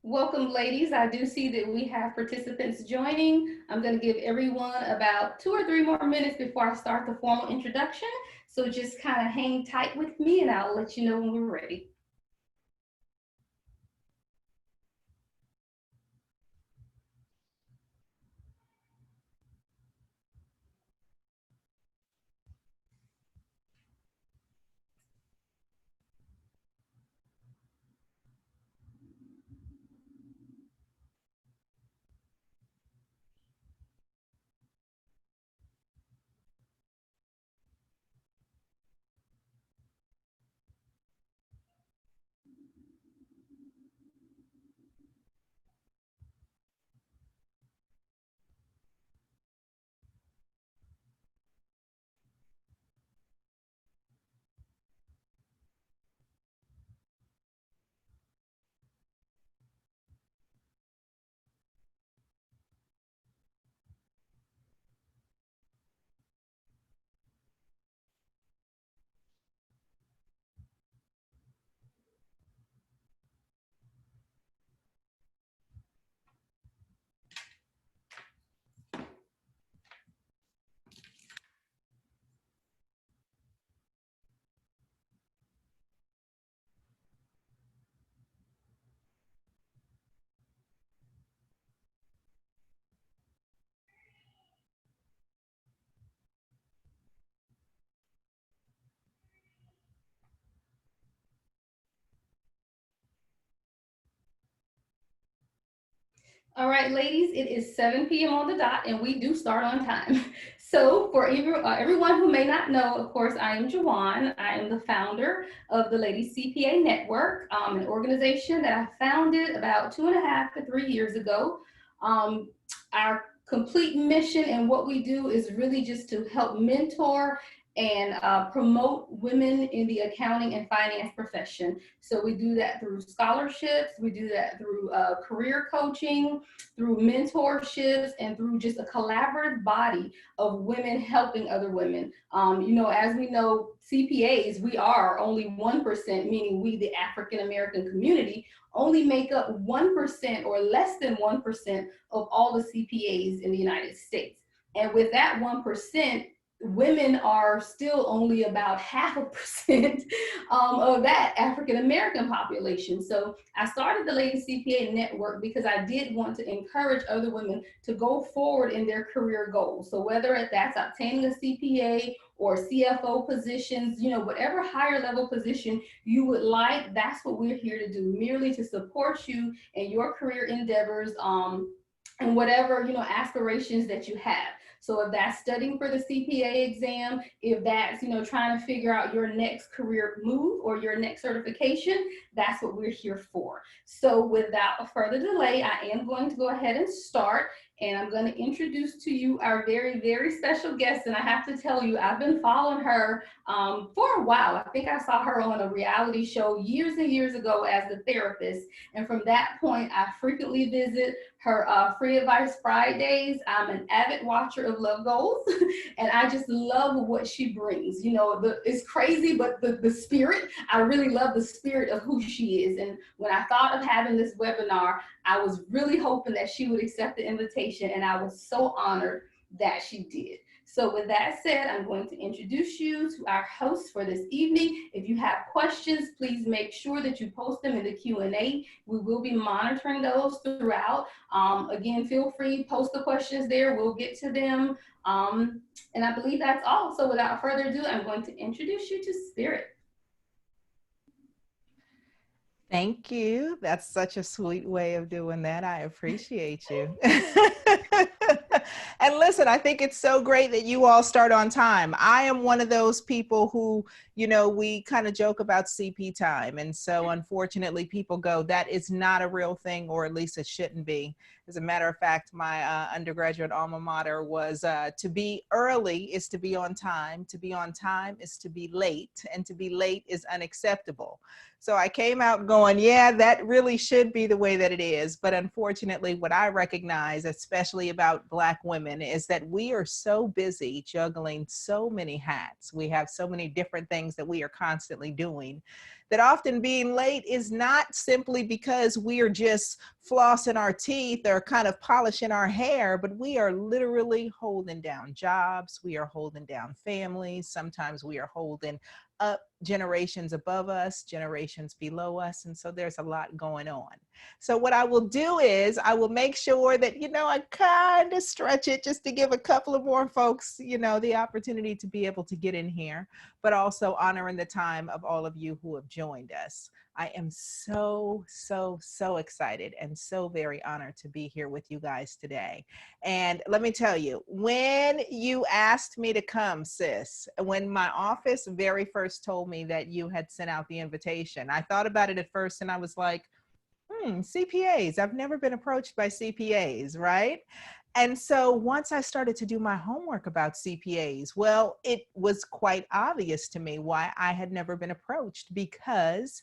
Welcome, ladies. I do see that we have participants joining. I'm going to give everyone about 2 or 3 more minutes before I start the formal introduction. So just kind of hang tight with me and I'll let you know when we're ready. All right, ladies, it is 7 p.m. on the dot, and we do start on time. So, for everyone who may not know, of course, I am Jawan. I am the founder of the Lady CPA Network, an organization that I founded about 2.5 to 3 years ago. Our complete mission and what we do is really just to help mentor and promote women in the accounting and finance profession. So we do that through scholarships, we do that through career coaching, through mentorships, and through just a collaborative body of women helping other women. As we know, CPAs, we are only 1%, meaning we, the African American community, only make up 1% or less than 1% of all the CPAs in the United States. And with that 1%, women are still only about 0.5% of that African American population. So I started the Lady CPA Network because I did want to encourage other women to go forward in their career goals. So whether that's obtaining a CPA or CFO positions, whatever higher level position you would like, that's what we're here to do, merely to support you in your career endeavors, and whatever, aspirations that you have. So if that's studying for the CPA exam, if that's, trying to figure out your next career move or your next certification, that's what we're here for. So without further delay, I am going to go ahead and start. And I'm going to introduce to you our very, very special guest. And I have to tell you, I've been following her for a while. I think I saw her on a reality show years and years ago as the therapist. And from that point, I frequently visit her Free Advice Fridays. I'm an avid watcher of Love Goals, and I just love what she brings. It's crazy, but the spirit, I really love the spirit of who she is. And when I thought of having this webinar, I was really hoping that she would accept the invitation, and I was so honored that she did. So with that said, I'm going to introduce you to our host for this evening. If you have questions, please make sure that you post them in the Q&A. We will be monitoring those throughout. Again, feel free, post the questions there. We'll get to them. And I believe that's all. So without further ado, I'm going to introduce you to Spirit. Thank you. That's such a sweet way of doing that. I appreciate you. And listen, I think it's so great that you all start on time. I am one of those people who, we kind of joke about CP time. And so unfortunately, people go, that is not a real thing, or at least it shouldn't be. As a matter of fact, my undergraduate alma mater was to be early is to be on time. To be on time is to be late. And to be late is unacceptable. So I came out going, yeah, that really should be the way that it is. But unfortunately, what I recognize, especially about Black women, is that we are so busy juggling so many hats. We have so many different things that we are constantly doing, that often being late is not simply because we are just flossing our teeth or kind of polishing our hair, but we are literally holding down jobs. We are holding down families. Sometimes we are holding up generations above us, generations below us. And so there's a lot going on. So what I will do is I will make sure that, I kind of stretch it just to give a couple of more folks, the opportunity to be able to get in here, but also honoring the time of all of you who have joined us. I am so, so, so excited and so very honored to be here with you guys today. And let me tell you, when you asked me to come, sis, when my office very first told me that you had sent out the invitation, I thought about it at first and I was like, CPAs, I've never been approached by CPAs, right? And so once I started to do my homework about CPAs, well, it was quite obvious to me why I had never been approached, because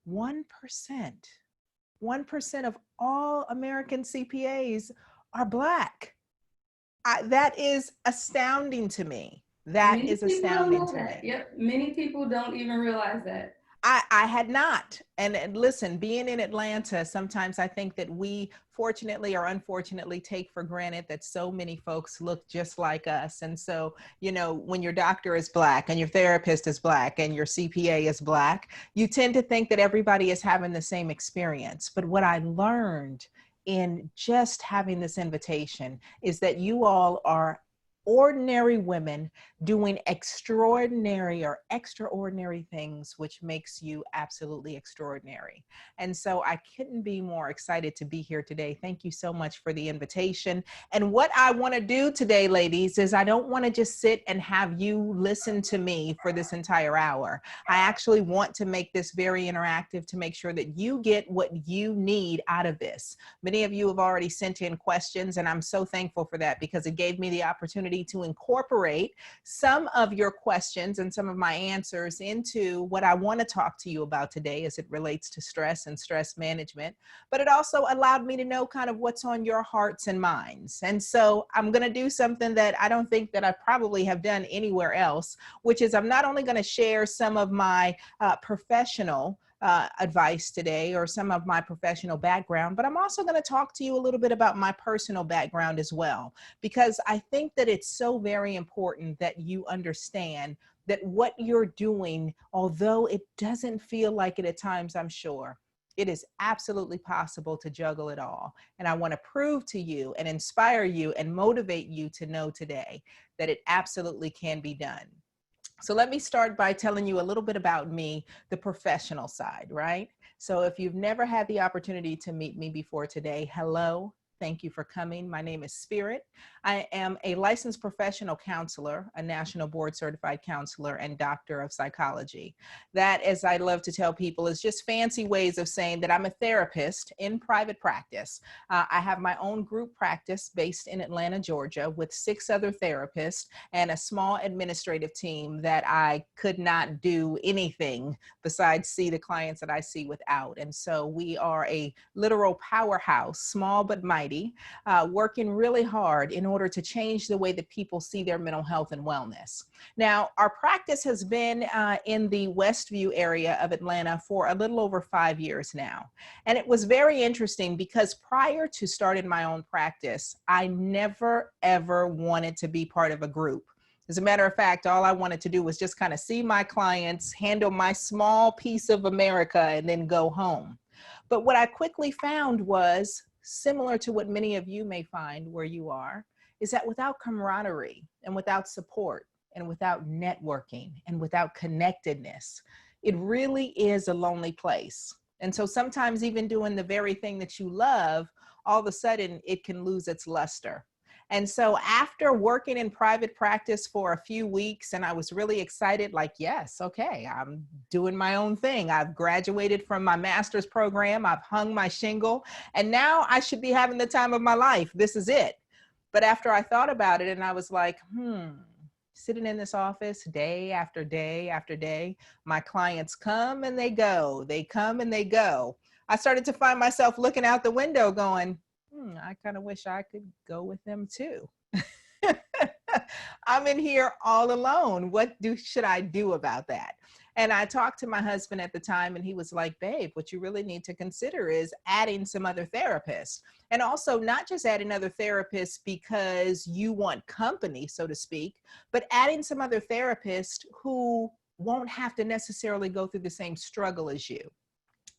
1%, 1% of all American CPAs are Black. That is astounding to me. That Many is people don't astounding know to that. me. Yep. Many people don't even realize that. I had not. And listen, being in Atlanta, sometimes I think that we fortunately or unfortunately take for granted that so many folks look just like us. And so, when your doctor is Black and your therapist is Black and your CPA is Black, you tend to think that everybody is having the same experience. But what I learned in just having this invitation is that you all are ordinary women doing extraordinary or extraordinary things, which makes you absolutely extraordinary. And so I couldn't be more excited to be here today. Thank you so much for the invitation. And what I want to do today, ladies, is I don't want to just sit and have you listen to me for this entire hour. I actually want to make this very interactive to make sure that you get what you need out of this. Many of you have already sent in questions, and I'm so thankful for that, because it gave me the opportunity to incorporate some of your questions and some of my answers into what I want to talk to you about today as it relates to stress and stress management. But it also allowed me to know kind of what's on your hearts and minds. And so I'm going to do something that I don't think that I probably have done anywhere else, which is I'm not only going to share some of my professional advice today, or some of my professional background, but I'm also going to talk to you a little bit about my personal background as well, because I think that it's so very important that you understand that what you're doing, although it doesn't feel like it at times, I'm sure, it is absolutely possible to juggle it all. And I want to prove to you and inspire you and motivate you to know today that it absolutely can be done. So let me start by telling you a little bit about me, the professional side, right? So if you've never had the opportunity to meet me before today, hello. Thank you for coming. My name is Spirit. I am a licensed professional counselor, a national board certified counselor, and doctor of psychology. That, as I love to tell people, is just fancy ways of saying that I'm a therapist in private practice. I have my own group practice based in Atlanta, Georgia, with 6 other therapists and a small administrative team that I could not do anything besides see the clients that I see without. And so we are a literal powerhouse, small but mighty, working really hard in order to change the way that people see their mental health and wellness. Now, our practice has been in the Westview area of Atlanta for a little over 5 years now. And it was very interesting because prior to starting my own practice, I never, ever wanted to be part of a group. As a matter of fact, all I wanted to do was just kind of see my clients, handle my small piece of America, and then go home. But what I quickly found was, similar to what many of you may find where you are, is that without camaraderie and without support and without networking and without connectedness, it really is a lonely place. And so sometimes even doing the very thing that you love, all of a sudden it can lose its luster. And so after working in private practice for a few weeks, and I was really excited, like, yes, okay, I'm doing my own thing. I've graduated from my master's program. I've hung my shingle, and now I should be having the time of my life. This is it. But after I thought about it, and I was like, sitting in this office day after day after day. My clients come and they go, they come and they go. I started to find myself looking out the window going, I kind of wish I could go with them too. I'm in here all alone. Should I do about that? And I talked to my husband at the time, and he was like, babe, what you really need to consider is adding some other therapists. And also not just adding other therapists because you want company, so to speak, but adding some other therapists who won't have to necessarily go through the same struggle as you,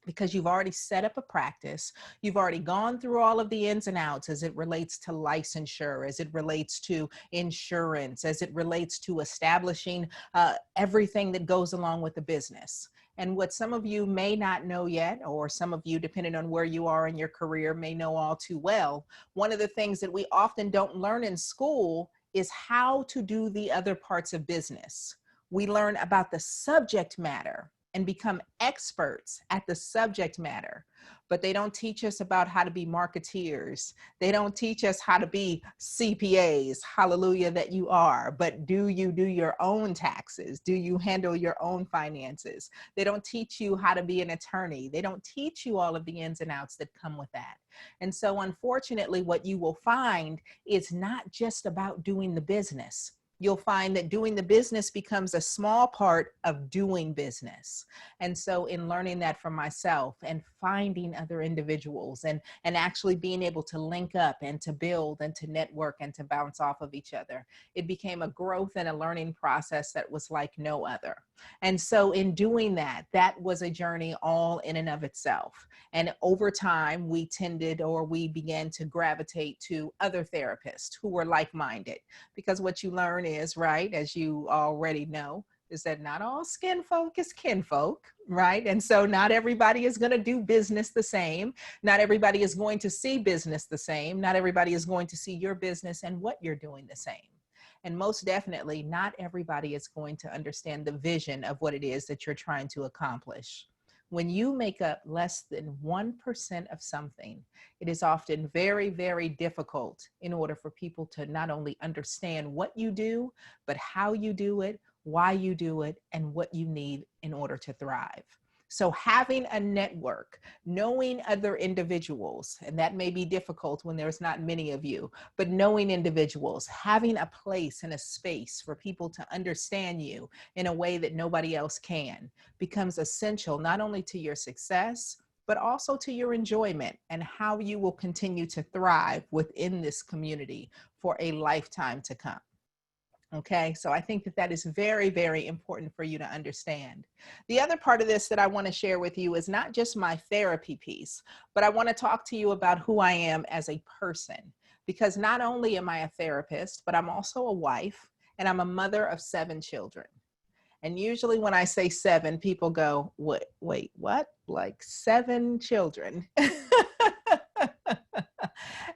because you've already set up a practice. You've already gone through all of the ins and outs as it relates to licensure, as it relates to insurance, as it relates to establishing everything that goes along with the business. And what some of you may not know yet, or some of you, depending on where you are in your career, may know all too well, one of the things that we often don't learn in school is how to do the other parts of business. We learn about the subject matter and become experts at the subject matter, but they don't teach us about how to be marketeers. They don't teach us how to be CPAs, hallelujah that you are, but do you do your own taxes? Do you handle your own finances? They don't teach you how to be an attorney. They don't teach you all of the ins and outs that come with that. And so unfortunately, what you will find is not just about doing the business. You'll find that doing the business becomes a small part of doing business. And so in learning that from myself and finding other individuals and actually being able to link up and to build and to network and to bounce off of each other, it became a growth and a learning process that was like no other. And so in doing that, that was a journey all in and of itself. And over time, we began to gravitate to other therapists who were like-minded, because what you learn is, right, as you already know, is that not all skin folk is kinfolk, right? And so not everybody is going to do business the same. Not everybody is going to see business the same. Not everybody is going to see your business and what you're doing the same. And most definitely, not everybody is going to understand the vision of what it is that you're trying to accomplish. When you make up less than 1% of something, it is often very, very difficult in order for people to not only understand what you do, but how you do it, why you do it, and what you need in order to thrive. So having a network, knowing other individuals, and that may be difficult when there's not many of you, but knowing individuals, having a place and a space for people to understand you in a way that nobody else can, becomes essential not only to your success, but also to your enjoyment and how you will continue to thrive within this community for a lifetime to come. Okay, so I think that that is very, very important for you to understand. The other part of this that I want to share with you is not just my therapy piece, but I want to talk to you about who I am as a person. Because not only am I a therapist, but I'm also a wife and I'm a mother of 7 children. And usually when I say 7, people go, wait, what? Like 7 children?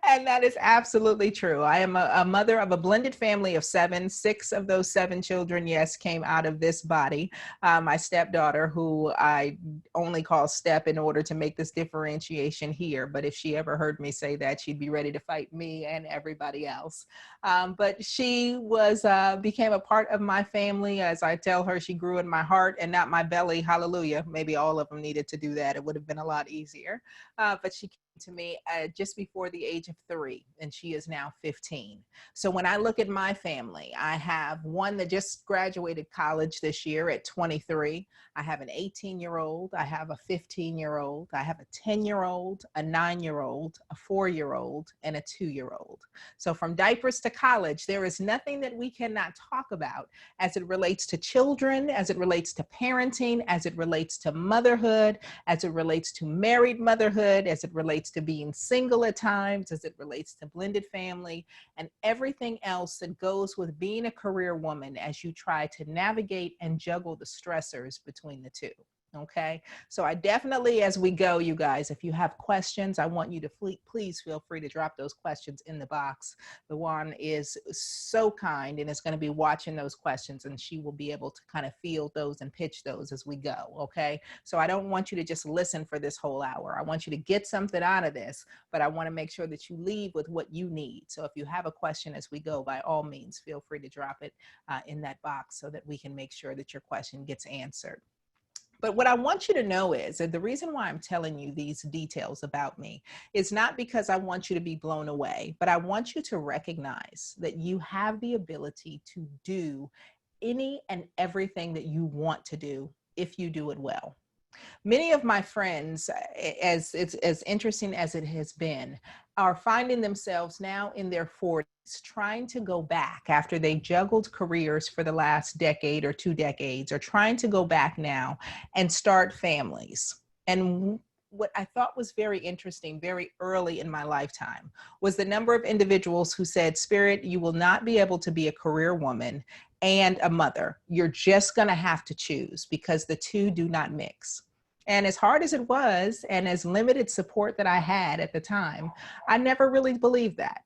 And that is absolutely true. I am a mother of a blended family of 7. 6 of those 7 children, yes, came out of this body. My stepdaughter, who I only call Step in order to make this differentiation here, but if she ever heard me say that, she'd be ready to fight me and everybody else. But she became a part of my family. As I tell her, she grew in my heart and not my belly. Hallelujah. Maybe all of them needed to do that. It would have been a lot easier. But she came to me just before the age of 3, and she is now 15. So when I look at my family, I have one that just graduated college this year at 23. I have an 18-year-old. I have a 15-year-old. I have a 10-year-old, a 9-year-old, a 4-year-old, and a 2-year-old. So from diapers to college, there is nothing that we cannot talk about as it relates to children, as it relates to parenting, as it relates to motherhood, as it relates to married motherhood, as it relates to being single at times, as it relates to blended family, and everything else that goes with being a career woman as you try to navigate and juggle the stressors between the two. Okay, so I definitely, as we go, you guys, if you have questions, I want you to please feel free to drop those questions in the box. The one is so kind and is going to be watching those questions, and she will be able to kind of field those and pitch those as we go. Okay, so I don't want you to just listen for this whole hour. I want you to get something out of this, but I want to make sure that you leave with what you need. So if you have a question as we go, by all means, feel free to drop it in that box so that we can make sure that your question gets answered. But what I want you to know is that the reason why I'm telling you these details about me is not because I want you to be blown away, but I want you to recognize that you have the ability to do any and everything that you want to do if you do it well. Many of my friends, as it's as interesting as it has been, are finding themselves now in their 40s trying to go back after they juggled careers for the last decade or 2 decades, or trying to go back now and start families. And what I thought was very interesting very early in my lifetime was the number of individuals who said, Spirit, you will not be able to be a career woman and a mother. You're just going to have to choose because the two do not mix. And as hard as it was, and as limited support that I had at the time, I never really believed that.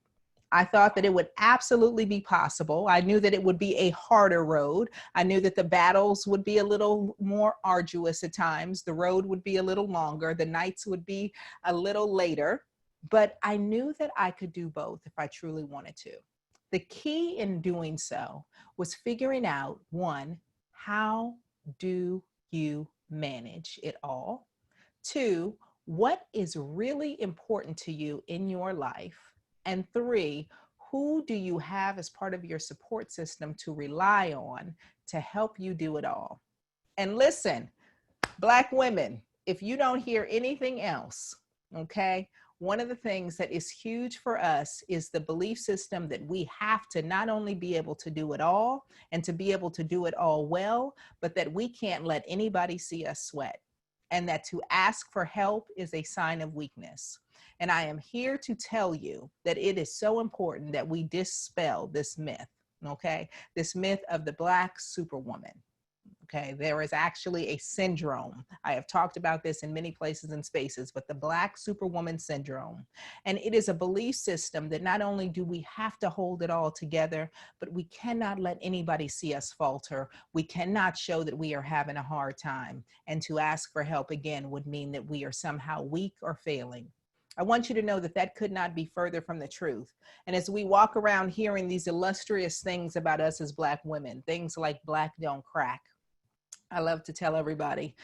I thought that it would absolutely be possible. I knew that it would be a harder road. I knew that the battles would be a little more arduous at times. The road would be a little longer. The nights would be a little later. But I knew that I could do both if I truly wanted to. The key in doing so was figuring out, one, how do you manage it all? Two, what is really important to you in your life? And three, who do you have as part of your support system to rely on to help you do it all? And listen, Black women, if you don't hear anything else, okay, one of the things that is huge for us is the belief system that we have to not only be able to do it all and to be able to do it all well, but that we can't let anybody see us sweat, and that to ask for help is a sign of weakness. And I am here to tell you that it is so important that we dispel this myth, okay? This myth of the Black superwoman. Okay, there is actually a syndrome. I have talked about this in many places and spaces, but the Black superwoman syndrome. And it is a belief system that not only do we have to hold it all together, but we cannot let anybody see us falter. We cannot show that we are having a hard time. And to ask for help again would mean that we are somehow weak or failing. I want you to know that that could not be further from the truth. And as we walk around hearing these illustrious things about us as Black women, things like Black don't crack, I love to tell everybody,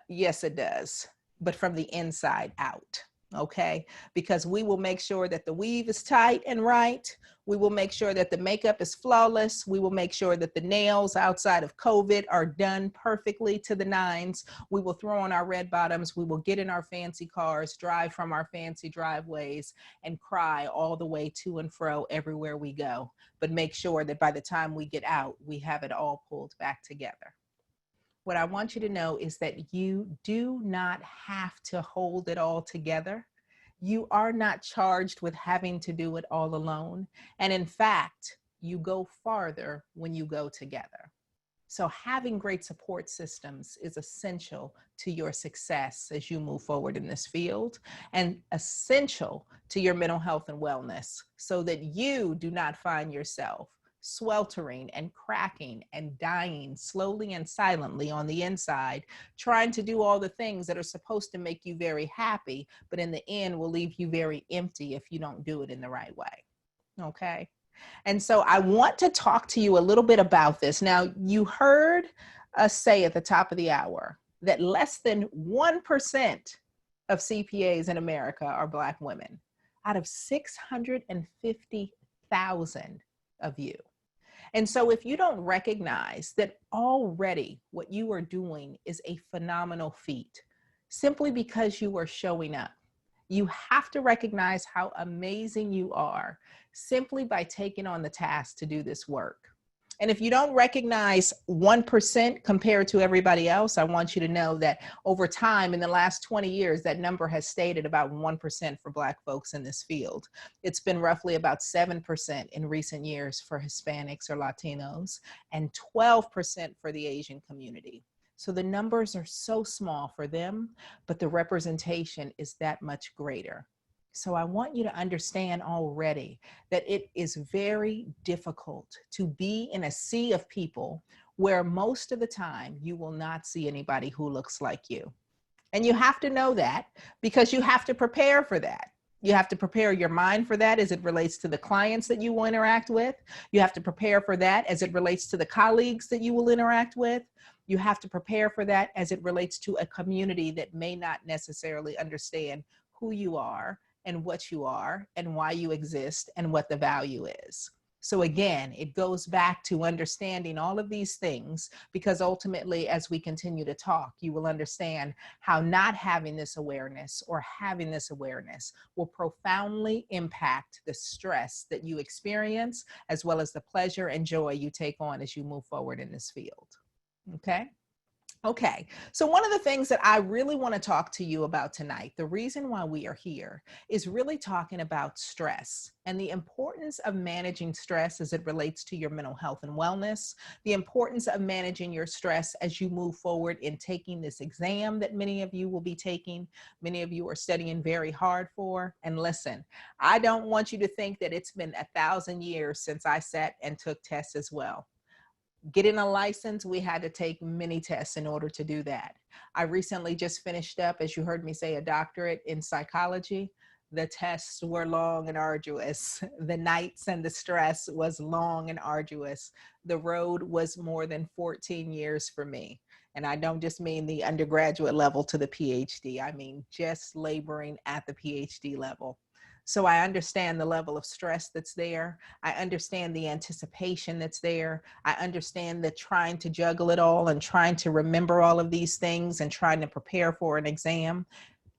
yes, it does, but from the inside out, okay? Because we will make sure that the weave is tight and right. We will make sure that the makeup is flawless. We will make sure that the nails outside of COVID are done perfectly to the nines. We will throw on our red bottoms. We will get in our fancy cars, drive from our fancy driveways, and cry all the way to and fro everywhere we go. But make sure that by the time we get out, we have it all pulled back together. What I want you to know is that you do not have to hold it all together. You are not charged with having to do it all alone. And in fact, you go farther when you go together. So having great support systems is essential to your success as you move forward in this field, and essential to your mental health and wellness, so that you do not find yourself sweltering and cracking and dying slowly and silently on the inside, trying to do all the things that are supposed to make you very happy, but in the end will leave you very empty if you don't do it in the right way. Okay? And so I want to talk to you a little bit about this. Now, you heard us say at the top of the hour that less than 1% of CPAs in America are Black women out of 650,000 of you. And so if you don't recognize that already what you are doing is a phenomenal feat, simply because you are showing up, you have to recognize how amazing you are simply by taking on the task to do this work. And if you don't recognize 1% compared to everybody else, I want you to know that over time, in the last 20 years, that number has stayed at about 1% for Black folks in this field. It's been roughly about 7% in recent years for Hispanics or Latinos, and 12% for the Asian community. So the numbers are so small for them, but the representation is that much greater. So I want you to understand already that it is very difficult to be in a sea of people where most of the time you will not see anybody who looks like you. And you have to know that because you have to prepare for that. You have to prepare your mind for that as it relates to the clients that you will interact with. You have to prepare for that as it relates to the colleagues that you will interact with. You have to prepare for that as it relates to a community that may not necessarily understand who you are and what you are and why you exist and what the value is. So again, it goes back to understanding all of these things, because ultimately, as we continue to talk, you will understand how not having this awareness or having this awareness will profoundly impact the stress that you experience, as well as the pleasure and joy you take on as you move forward in this field. Okay? Okay, so one of the things that I really want to talk to you about tonight, the reason why we are here, is really talking about stress and the importance of managing stress as it relates to your mental health and wellness, the importance of managing your stress as you move forward in taking this exam that many of you will be taking, many of you are studying very hard for. And listen, I don't want you to think that it's been 1,000 years since I sat and took tests as well. Getting a license, we had to take many tests in order to do that. I recently just finished up, as you heard me say, a doctorate in psychology. The tests were long and arduous. The nights and the stress was long and arduous. The road was more than 14 years for me. And I don't just mean the undergraduate level to the PhD. I mean just laboring at the PhD level. So I understand the level of stress that's there. I understand the anticipation that's there. I understand that trying to juggle it all and trying to remember all of these things and trying to prepare for an exam.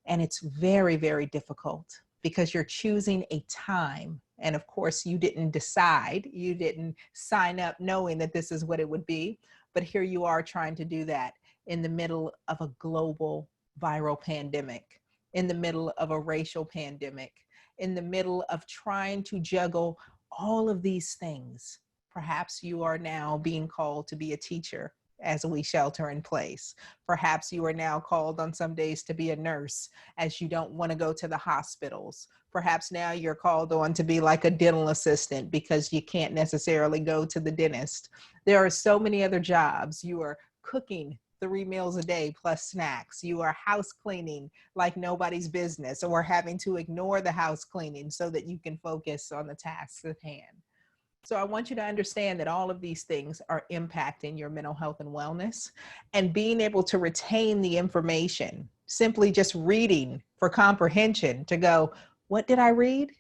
And it's very, very difficult because you're choosing a time. And of course, you didn't decide, you didn't sign up knowing that this is what it would be. But here you are trying to do that in the middle of a global viral pandemic, in the middle of a racial pandemic, in the middle of trying to juggle all of these things. Perhaps you are now being called to be a teacher as we shelter in place. Perhaps you are now called on some days to be a nurse as you don't want to go to the hospitals. Perhaps now you're called on to be like a dental assistant because you can't necessarily go to the dentist. There are so many other jobs. You are cooking 3 meals a day plus snacks. You are house cleaning like nobody's business, or having to ignore the house cleaning so that you can focus on the tasks at hand. So I want you to understand that all of these things are impacting your mental health and wellness, and being able to retain the information, simply just reading for comprehension to go, what did I read?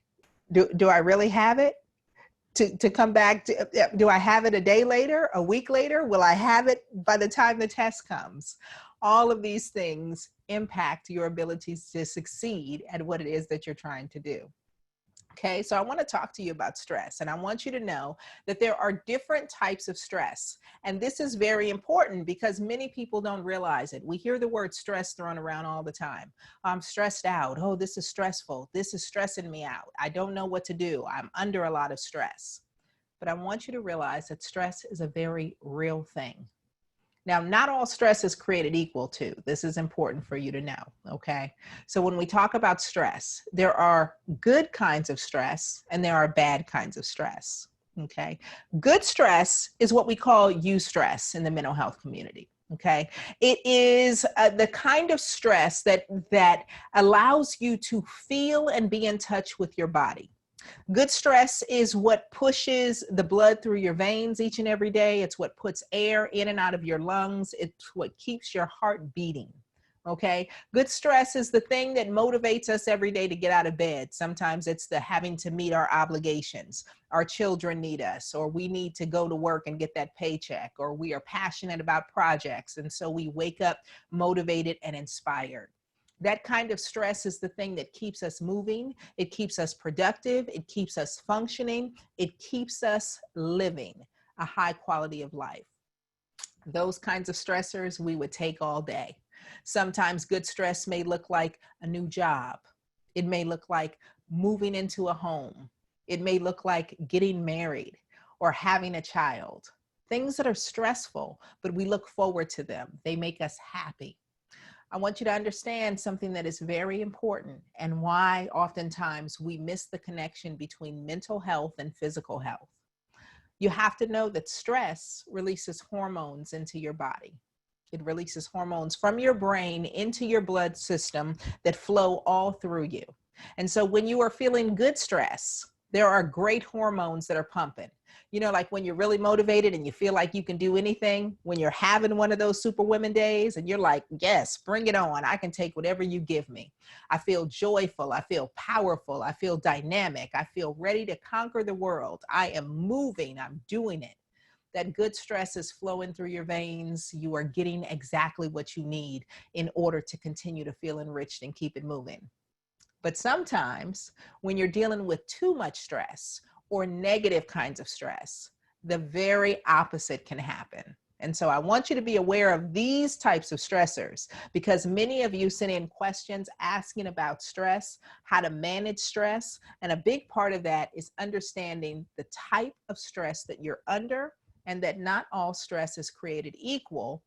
Do I really have it? To come back to, do I have it a day later, a week later? Will I have it by the time the test comes? All of these things impact your abilities to succeed at what it is that you're trying to do. Okay, so I want to talk to you about stress, and I want you to know that there are different types of stress. And this is very important because many people don't realize it. We hear the word stress thrown around all the time. I'm stressed out. Oh, this is stressful. This is stressing me out. I don't know what to do. I'm under a lot of stress. But I want you to realize that stress is a very real thing. Now, not all stress is created equal too. This is important for you to know, okay? So when we talk about stress, there are good kinds of stress and there are bad kinds of stress, okay? Good stress is what we call eustress in the mental health community, okay? It is the kind of stress that allows you to feel and be in touch with your body. Good stress is what pushes the blood through your veins each and every day. It's what puts air in and out of your lungs. It's what keeps your heart beating. Okay. Good stress is the thing that motivates us every day to get out of bed. Sometimes it's the having to meet our obligations. Our children need us, or we need to go to work and get that paycheck, or we are passionate about projects. And so we wake up motivated and inspired. That kind of stress is the thing that keeps us moving. It keeps us productive. It keeps us functioning. It keeps us living a high quality of life. Those kinds of stressors we would take all day. Sometimes good stress may look like a new job. It may look like moving into a home. It may look like getting married or having a child. Things that are stressful, but we look forward to them. They make us happy. I want you to understand something that is very important and why oftentimes we miss the connection between mental health and physical health. You have to know that stress releases hormones into your body. It releases hormones from your brain into your blood system that flow all through you. And so when you are feeling good stress, there are great hormones that are pumping. You know, like when you're really motivated and you feel like you can do anything, when you're having one of those superwoman days and you're like, yes, bring it on. I can take whatever you give me. I feel joyful. I feel powerful. I feel dynamic. I feel ready to conquer the world. I am moving. I'm doing it. That good stress is flowing through your veins. You are getting exactly what you need in order to continue to feel enriched and keep it moving. But sometimes when you're dealing with too much stress or negative kinds of stress, the very opposite can happen. And so I want you to be aware of these types of stressors because many of you send in questions asking about stress, how to manage stress. And a big part of that is understanding the type of stress that you're under and that not all stress is created equal.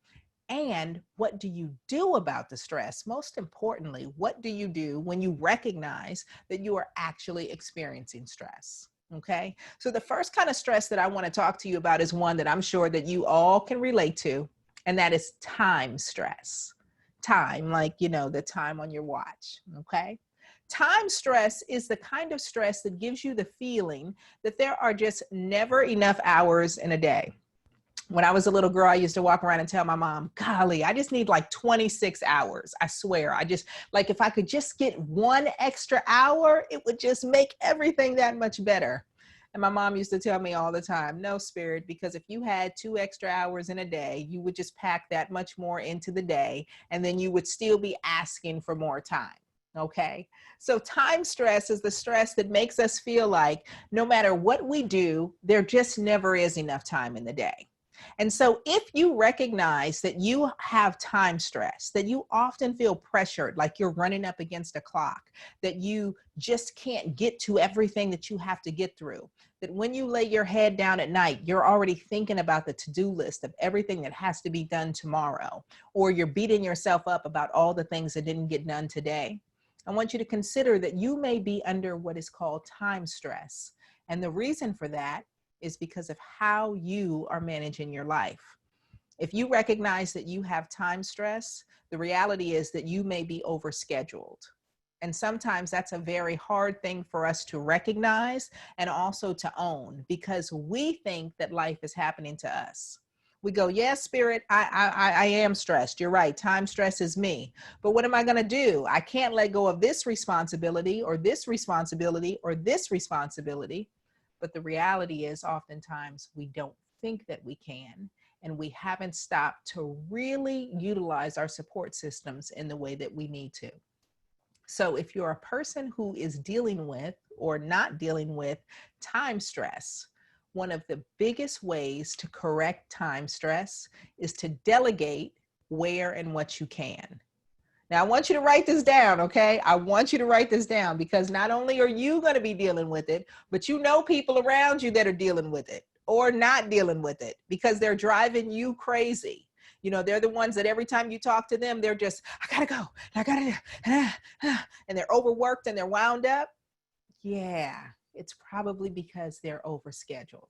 And what do you do about the stress? Most importantly, what do you do when you recognize that you are actually experiencing stress? Okay, so the first kind of stress that I want to talk to you about is one that I'm sure that you all can relate to, and that is time stress. Time, like, you know, the time on your watch. Okay. Time stress is the kind of stress that gives you the feeling that there are just never enough hours in a day. When I was a little girl, I used to walk around and tell my mom, golly, I just need like 26 hours. I swear, I just, like, if I could just get one extra hour, it would just make everything that much better. And my mom used to tell me all the time, no, Spirit, because if you had 2 extra hours in a day, you would just pack that much more into the day, and then you would still be asking for more time. Okay. So time stress is the stress that makes us feel like no matter what we do, there just never is enough time in the day. And so if you recognize that you have time stress, that you often feel pressured, like you're running up against a clock, that you just can't get to everything that you have to get through, that when you lay your head down at night, you're already thinking about the to-do list of everything that has to be done tomorrow, or you're beating yourself up about all the things that didn't get done today, I want you to consider that you may be under what is called time stress. And the reason for that is because of how you are managing your life. If you recognize that you have time stress, the reality is that you may be overscheduled. And sometimes that's a very hard thing for us to recognize and also to own because we think that life is happening to us. We go, yes, Spirit, I am stressed. You're right. Time stress is me. But what am I going to do? I can't let go of this responsibility or this responsibility or this responsibility. But the reality is oftentimes we don't think that we can, and we haven't stopped to really utilize our support systems in the way that we need to. So if you're a person who is dealing with or not dealing with time stress, one of the biggest ways to correct time stress is to delegate where and what you can. Now, I want you to write this down, okay? I want you to write this down because not only are you going to be dealing with it, but you know people around you that are dealing with it or not dealing with it because they're driving you crazy. You know, they're the ones that every time you talk to them, they're just, I gotta go, I gotta, and they're overworked and they're wound up. Yeah, it's probably because they're overscheduled.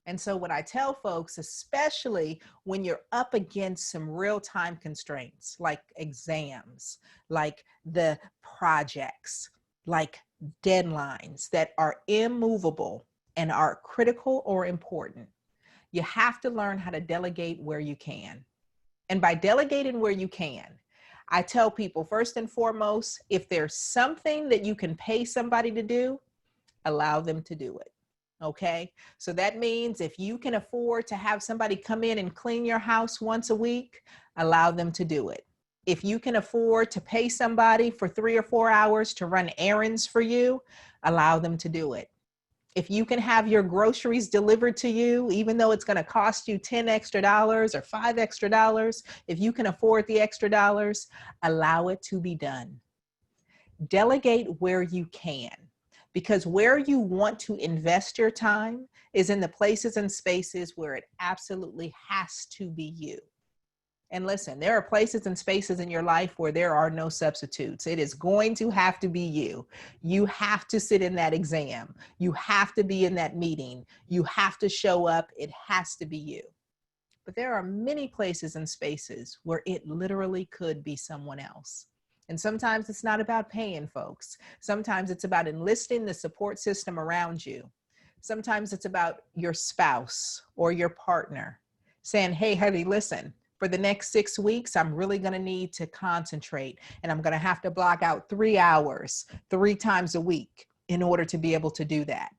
And so what I tell folks, especially when you're up against some real time constraints, like exams, like the projects, like deadlines that are immovable and are critical or important, you have to learn how to delegate where you can. And by delegating where you can, I tell people first and foremost, if there's something that you can pay somebody to do, allow them to do it. Okay. So that means if you can afford to have somebody come in and clean your house once a week, allow them to do it. If you can afford to pay somebody for 3 or 4 hours to run errands for you, allow them to do it. If you can have your groceries delivered to you, even though it's going to cost you $10 extra or $5 extra, if you can afford the extra dollars, allow it to be done. Delegate where you can. because where you want to invest your time is in the places and spaces where it absolutely has to be you. And listen, there are places and spaces in your life where there are no substitutes. It is going to have to be you. You have to sit in that exam. You have to be in that meeting. You have to show up. It has to be you. But there are many places and spaces where it literally could be someone else. And sometimes it's not about paying folks. Sometimes it's about enlisting the support system around you. Sometimes it's about your spouse or your partner saying, hey, honey, listen, for the next 6 weeks, I'm really going to need to concentrate, and I'm going to have to block out 3 hours 3 times a week in order to be able to do that.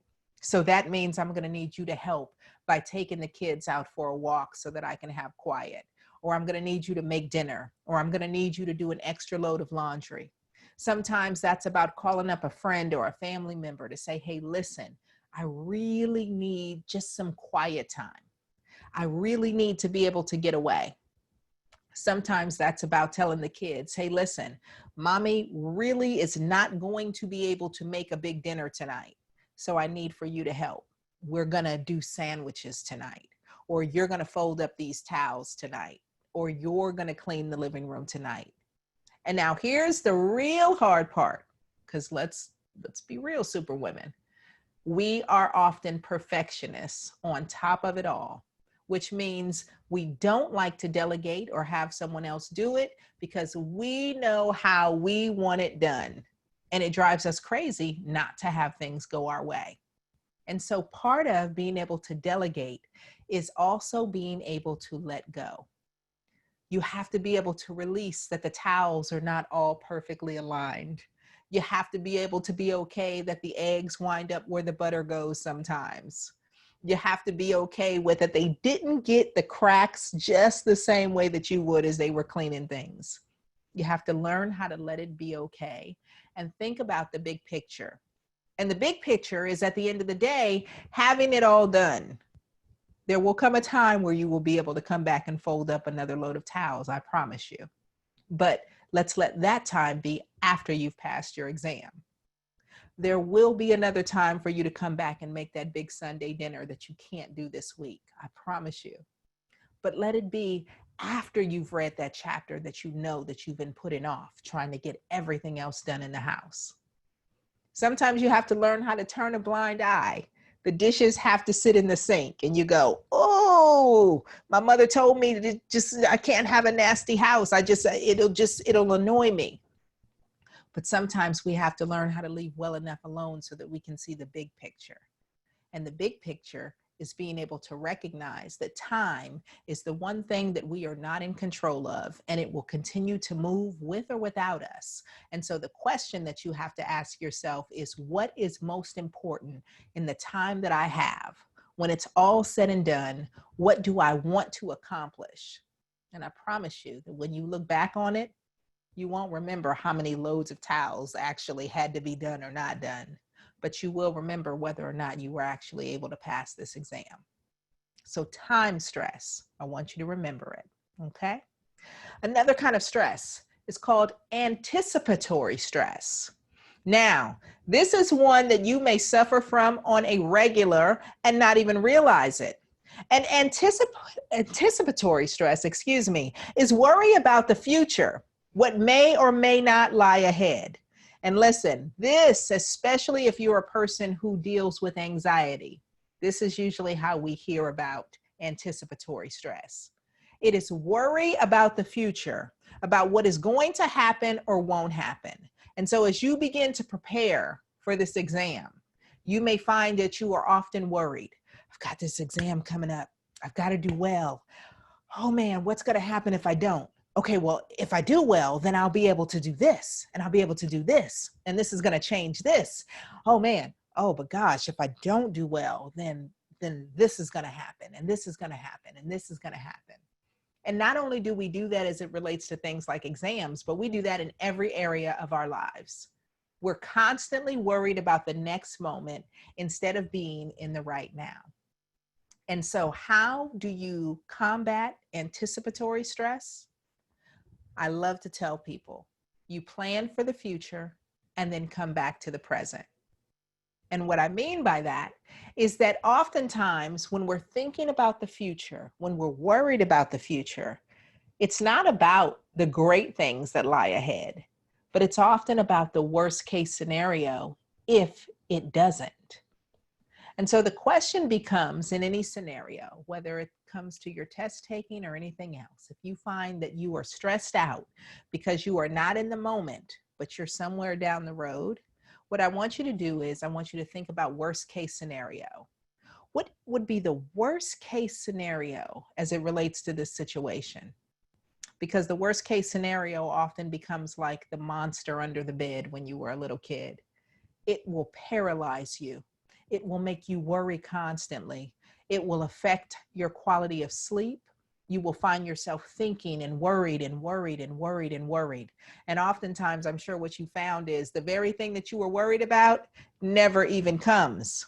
So that means I'm going to need you to help by taking the kids out for a walk so that I can have quiet, or I'm going to need you to make dinner, or I'm going to need you to do an extra load of laundry. Sometimes that's about calling up a friend or a family member to say, hey, listen, I really need just some quiet time. I really need to be able to get away. Sometimes that's about telling the kids, hey, listen, mommy really is not going to be able to make a big dinner tonight, so I need for you to help. We're going to do sandwiches tonight, or you're going to fold up these towels tonight, or you're going to clean the living room tonight. And now here's the real hard part, because let's be real, superwomen. We are often perfectionists on top of it all, which means we don't like to delegate or have someone else do it because we know how we want it done. And it drives us crazy not to have things go our way. And so part of being able to delegate is also being able to let go. You have to be able to release that the towels are not all perfectly aligned. You have to be able to be okay that the eggs wind up where the butter goes sometimes. You have to be okay with that they didn't get the cracks just the same way that you would as they were cleaning things. You have to learn how to let it be okay and think about the big picture. And the big picture is, at the end of the day, having it all done. There will come a time where you will be able to come back and fold up another load of towels, I promise you. But let's let that time be after you've passed your exam. There will be another time for you to come back and make that big Sunday dinner that you can't do this week, I promise you. But let it be after you've read that chapter that you know that you've been putting off, trying to get everything else done in the house. Sometimes you have to learn how to turn a blind eye. The dishes have to sit in the sink and you go, oh, my mother told me that I can't have a nasty house. It'll annoy me. But sometimes we have to learn how to leave well enough alone so that we can see the big picture. And the big picture is being able to recognize that time is the one thing that we are not in control of, and it will continue to move with or without us. And so the question that you have to ask yourself is, what is most important in the time that I have? When it's all said and done, what do I want to accomplish? And I promise you that when you look back on it, you won't remember how many loads of towels actually had to be done or not done, but you will remember whether or not you were actually able to pass this exam. So time stress, I want you to remember it, okay? Another kind of stress is called anticipatory stress. Now, this is one that you may suffer from on a regular and not even realize it. And anticipatory stress, is worry about the future, what may or may not lie ahead. And listen, this, especially if you're a person who deals with anxiety, this is usually how we hear about anticipatory stress. It is worry about the future, about what is going to happen or won't happen. And so as you begin to prepare for this exam, you may find that you are often worried. I've got this exam coming up. I've got to do well. Oh man, what's going to happen if I don't? Okay, well, if I do well, then I'll be able to do this, and I'll be able to do this, and this is going to change this. Oh man, oh, but gosh, if I don't do well, then this is going to happen, and this is going to happen, and this is going to happen. And not only do we do that as it relates to things like exams, but we do that in every area of our lives. We're constantly worried about the next moment instead of being in the right now. And so how do you combat anticipatory stress? I love to tell people, you plan for the future and then come back to the present. And what I mean by that is that oftentimes when we're thinking about the future, when we're worried about the future, it's not about the great things that lie ahead, but it's often about the worst case scenario if it doesn't. And so the question becomes, in any scenario, whether it comes to your test taking or anything else, if you find that you are stressed out because you are not in the moment, but you're somewhere down the road, what I want you to do is I want you to think about worst case scenario. What would be the worst case scenario as it relates to this situation? Because the worst case scenario often becomes like the monster under the bed when you were a little kid. It will paralyze you. It will make you worry constantly. It will affect your quality of sleep. You will find yourself thinking and worried and worried and worried and worried. And oftentimes, I'm sure what you found is the very thing that you were worried about never even comes.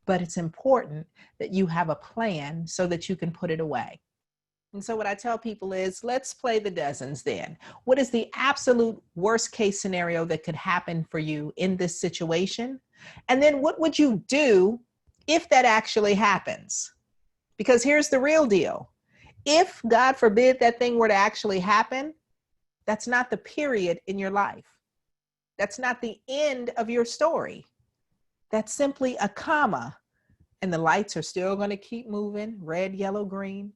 But it's important that you have a plan so that you can put it away. And so what I tell people is, let's play the dozens then. What is the absolute worst case scenario that could happen for you in this situation? And then what would you do if that actually happens? Because here's the real deal. If, God forbid, that thing were to actually happen, that's not the period in your life. That's not the end of your story. That's simply a comma. And the lights are still going to keep moving, red, yellow, green.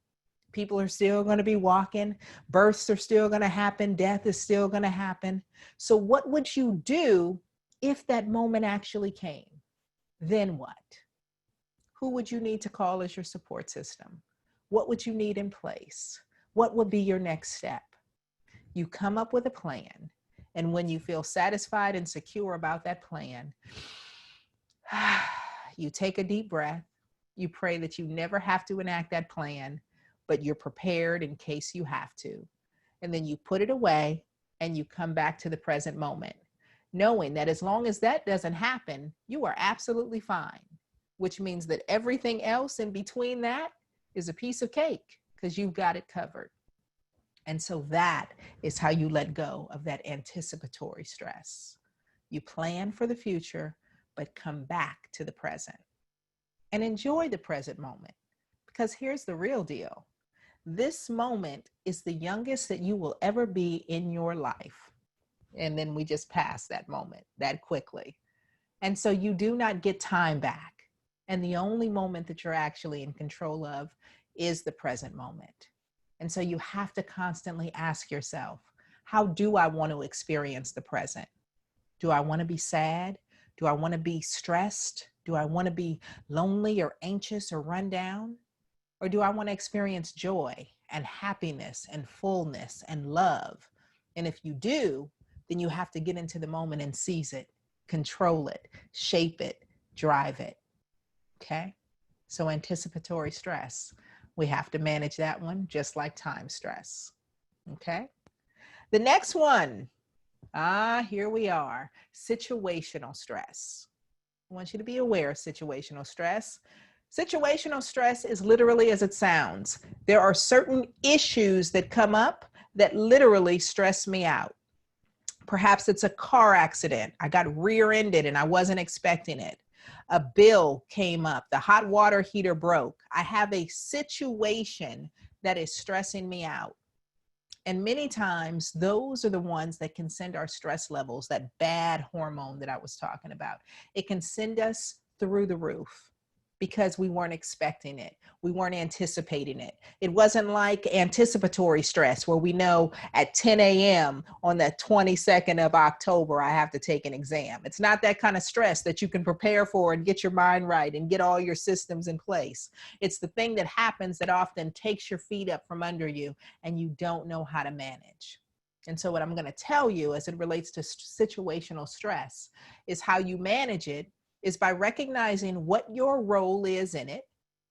People are still going to be walking. Births are still going to happen. Death is still going to happen. So what would you do if that moment actually came? Then what? Who would you need to call as your support system? What would you need in place? What would be your next step? You come up with a plan. And when you feel satisfied and secure about that plan, you take a deep breath. You pray that you never have to enact that plan, but you're prepared in case you have to. And then you put it away and you come back to the present moment, knowing that as long as that doesn't happen, you are absolutely fine, which means that everything else in between that is a piece of cake because you've got it covered. And so that is how you let go of that anticipatory stress. You plan for the future, but come back to the present and enjoy the present moment. Because here's the real deal. This moment is the youngest that you will ever be in your life. And then we just pass that moment that quickly. And so you do not get time back. And the only moment that you're actually in control of is the present moment. And so you have to constantly ask yourself, how do I want to experience the present? Do I want to be sad? Do I want to be stressed? Do I want to be lonely or anxious or run down? Or do I want to experience joy and happiness and fullness and love? And if you do, then you have to get into the moment and seize it, control it, shape it, drive it. Okay? So anticipatory stress, we have to manage that one just like time stress. Okay? The next one, here we are, situational stress. I want you to be aware of situational stress. Situational stress is literally as it sounds. There are certain issues that come up that literally stress me out. Perhaps it's a car accident. I got rear-ended and I wasn't expecting it. A bill came up. The hot water heater broke. I have a situation that is stressing me out. And many times, those are the ones that can send our stress levels, that bad hormone that I was talking about. It can send us through the roof because we weren't expecting it. We weren't anticipating it. It wasn't like anticipatory stress where we know at 10 a.m. on the 22nd of October, I have to take an exam. It's not that kind of stress that you can prepare for and get your mind right and get all your systems in place. It's the thing that happens that often takes your feet up from under you and you don't know how to manage. And so what I'm going to tell you as it relates to situational stress is how you manage it is by recognizing what your role is in it,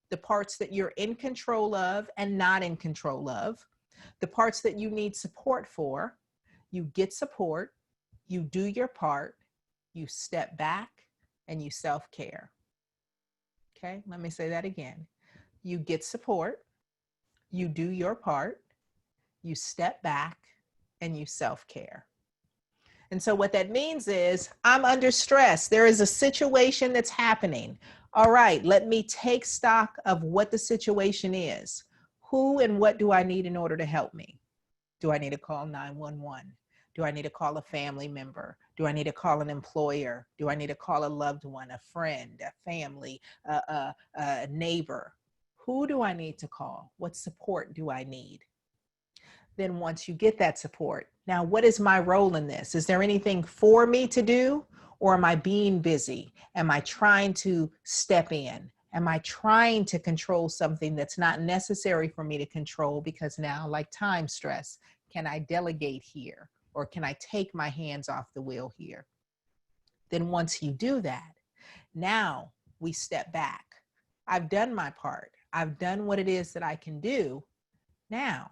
the parts that you're in control of and not in control of, the parts that you need support for. You get support, you do your part, you step back, and you self-care. Okay, let me say that again. You get support, you do your part, you step back, and you self-care. And so what that means is I'm under stress. There is a situation that's happening. All right, let me take stock of what the situation is. Who and what do I need in order to help me? Do I need to call 911? Do I need to call a family member? Do I need to call an employer? Do I need to call a loved one, a friend, a family, a neighbor? Who do I need to call? What support do I need? Then once you get that support, now what is my role in this? Is there anything for me to do? Or am I being busy? Am I trying to step in? Am I trying to control something that's not necessary for me to control? Because now, like time stress, can I delegate here? Or can I take my hands off the wheel here? Then once you do that, now we step back. I've done my part. I've done what it is that I can do. Now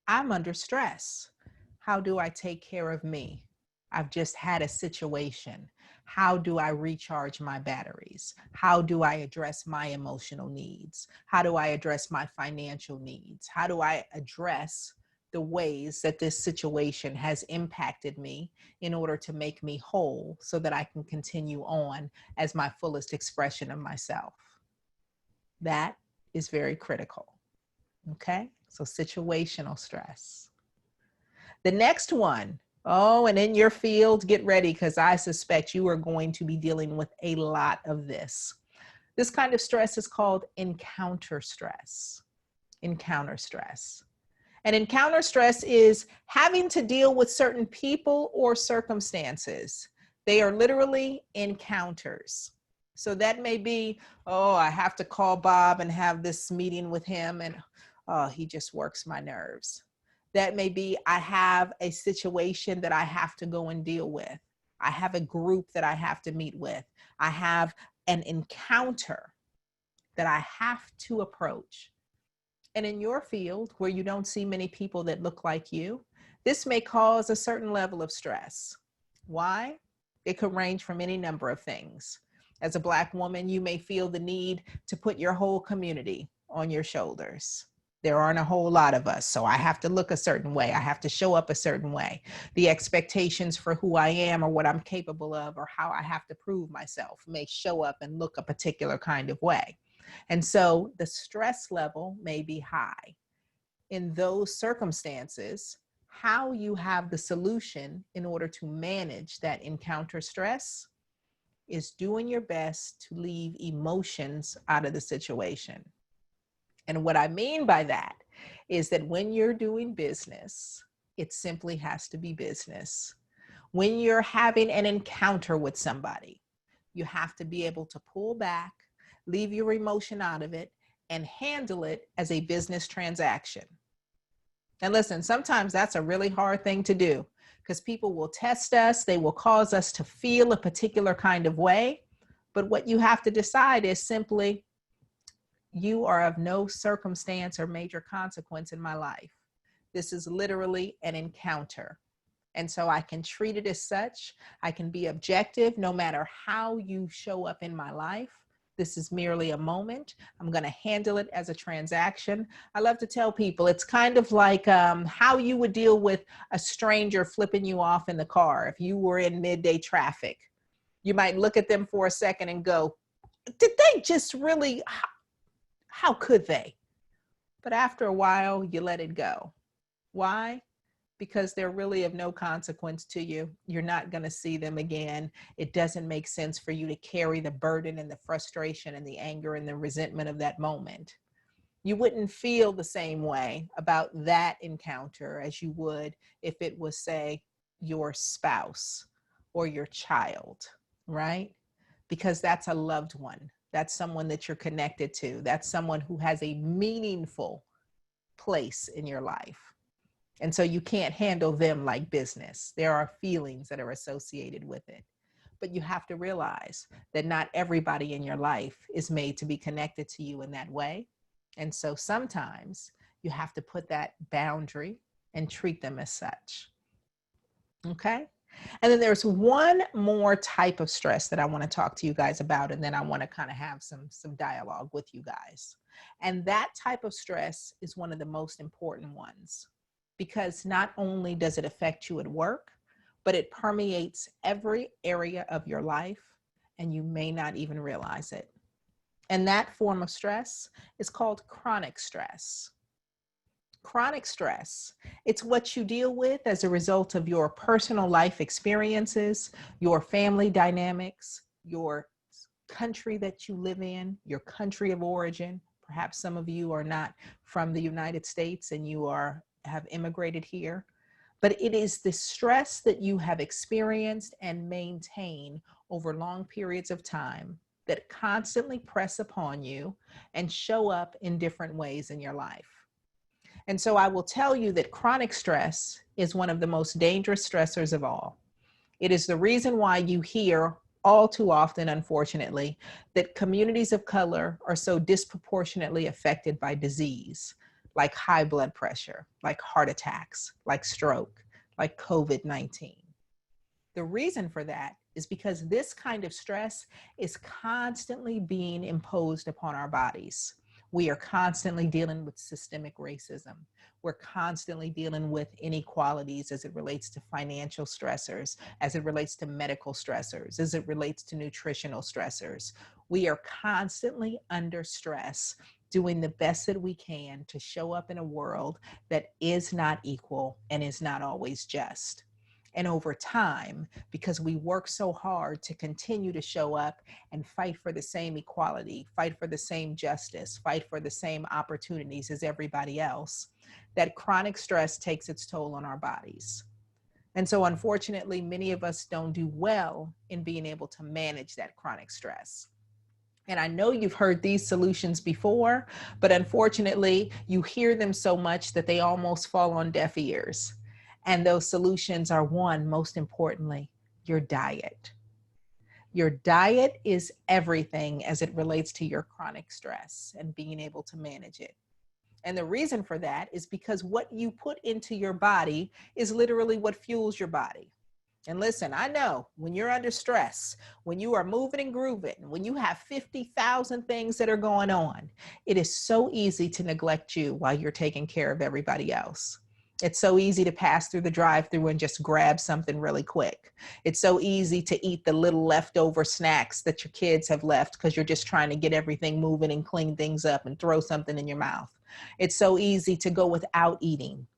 I'm under stress. How do I take care of me? I've just had a situation. How do I recharge my batteries? How do I address my emotional needs? How do I address my financial needs? How do I address the ways that this situation has impacted me in order to make me whole so that I can continue on as my fullest expression of myself? That is very critical. Okay, so situational stress. The next one, oh, and in your field, get ready because I suspect you are going to be dealing with a lot of this. This kind of stress is called encounter stress. Encounter stress. And encounter stress is having to deal with certain people or circumstances. They are literally encounters. So that may be, oh, I have to call Bob and have this meeting with him, and oh, he just works my nerves. That may be, I have a situation that I have to go and deal with. I have a group that I have to meet with. I have an encounter that I have to approach. And in your field, where you don't see many people that look like you, this may cause a certain level of stress. Why? It could range from any number of things. As a Black woman, you may feel the need to put your whole community on your shoulders. There aren't a whole lot of us, so I have to look a certain way. I have to show up a certain way. The expectations for who I am or what I'm capable of or how I have to prove myself may show up and look a particular kind of way. And so the stress level may be high. In those circumstances, how you have the solution in order to manage that encounter stress is doing your best to leave emotions out of the situation. And what I mean by that is that when you're doing business, it simply has to be business. When you're having an encounter with somebody, you have to be able to pull back, leave your emotion out of it, and handle it as a business transaction. And listen, sometimes that's a really hard thing to do because people will test us, they will cause us to feel a particular kind of way. But what you have to decide is simply, you are of no circumstance or major consequence in my life. This is literally an encounter. And so I can treat it as such. I can be objective no matter how you show up in my life. This is merely a moment. I'm going to handle it as a transaction. I love to tell people it's kind of like how you would deal with a stranger flipping you off in the car. If you were in midday traffic, you might look at them for a second and go, did they just really, how could they? But after a while, you let it go. Why? Because they're really of no consequence to you. You're not going to see them again. It doesn't make sense for you to carry the burden and the frustration and the anger and the resentment of that moment. You wouldn't feel the same way about that encounter as you would if it was, say, your spouse or your child, right? Because that's a loved one. That's someone that you're connected to. That's someone who has a meaningful place in your life. And so you can't handle them like business. There are feelings that are associated with it. But you have to realize that not everybody in your life is made to be connected to you in that way. And so sometimes you have to put that boundary and treat them as such. Okay? And then there's one more type of stress that I want to talk to you guys about, and then I want to kind of have some dialogue with you guys. And that type of stress is one of the most important ones, because not only does it affect you at work, but it permeates every area of your life, and you may not even realize it. And that form of stress is called chronic stress. Chronic stress, it's what you deal with as a result of your personal life experiences, your family dynamics, your country that you live in, your country of origin. Perhaps some of you are not from the United States and you have immigrated here. But it is the stress that you have experienced and maintain over long periods of time that constantly press upon you and show up in different ways in your life. And so I will tell you that chronic stress is one of the most dangerous stressors of all. It is the reason why you hear all too often, unfortunately, that communities of color are so disproportionately affected by disease, like high blood pressure, like heart attacks, like stroke, like COVID-19. The reason for that is because this kind of stress is constantly being imposed upon our bodies. We are constantly dealing with systemic racism. We're constantly dealing with inequalities as it relates to financial stressors, as it relates to medical stressors, as it relates to nutritional stressors. We are constantly under stress, doing the best that we can to show up in a world that is not equal and is not always just. And over time, because we work so hard to continue to show up and fight for the same equality, fight for the same justice, fight for the same opportunities as everybody else, that chronic stress takes its toll on our bodies. And so unfortunately, many of us don't do well in being able to manage that chronic stress. And I know you've heard these solutions before, but unfortunately, you hear them so much that they almost fall on deaf ears. And those solutions are, one, most importantly, your diet. Your diet is everything as it relates to your chronic stress and being able to manage it. And the reason for that is because what you put into your body is literally what fuels your body. And listen, I know when you're under stress, when you are moving and grooving, when you have 50,000 things that are going on, it is so easy to neglect you while you're taking care of everybody else. It's so easy to pass through the drive-through and just grab something really quick. It's so easy to eat the little leftover snacks that your kids have left because you're just trying to get everything moving and clean things up and throw something in your mouth. It's so easy to go without eating,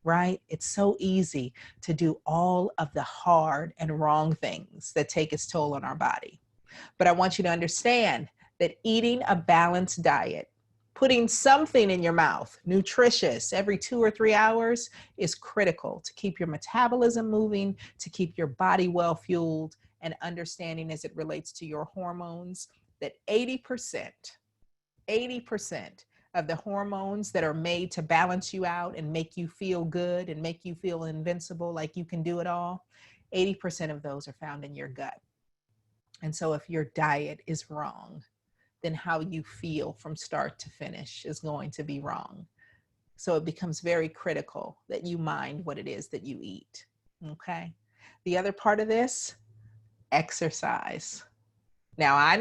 right? It's so easy to do all of the hard and wrong things that take its toll on our body. But I want you to understand that eating a balanced diet, putting something in your mouth, nutritious, every 2 or 3 hours is critical to keep your metabolism moving, to keep your body well fueled, and understanding as it relates to your hormones that 80% of the hormones that are made to balance you out and make you feel good and make you feel invincible, like you can do it all, 80% of those are found in your gut. And so if your diet is wrong, then how you feel from start to finish is going to be wrong. So it becomes very critical that you mind what it is that you eat, okay? The other part of this, exercise. Now, I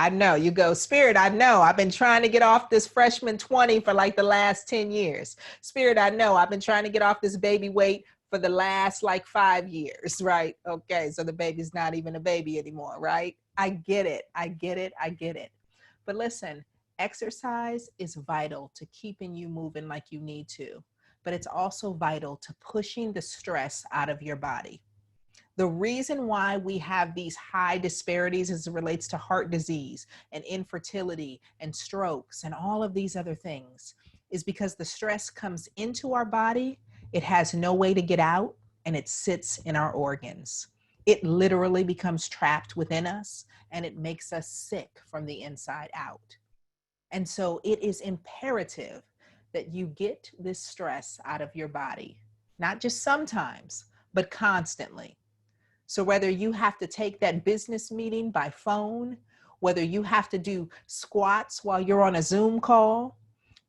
know, you go, Spirit, I know, I've been trying to get off this freshman 20 for like the last 10 years. Spirit, I know, I've been trying to get off this baby weight for the last like 5 years, right? Okay, so the baby's not even a baby anymore, right? I get it. But listen, exercise is vital to keeping you moving like you need to, but it's also vital to pushing the stress out of your body. The reason why we have these high disparities as it relates to heart disease and infertility and strokes and all of these other things is because the stress comes into our body, it has no way to get out, and it sits in our organs. It literally becomes trapped within us, and it makes us sick from the inside out. And so it is imperative that you get this stress out of your body, not just sometimes, but constantly. So whether you have to take that business meeting by phone, whether you have to do squats while you're on a Zoom call,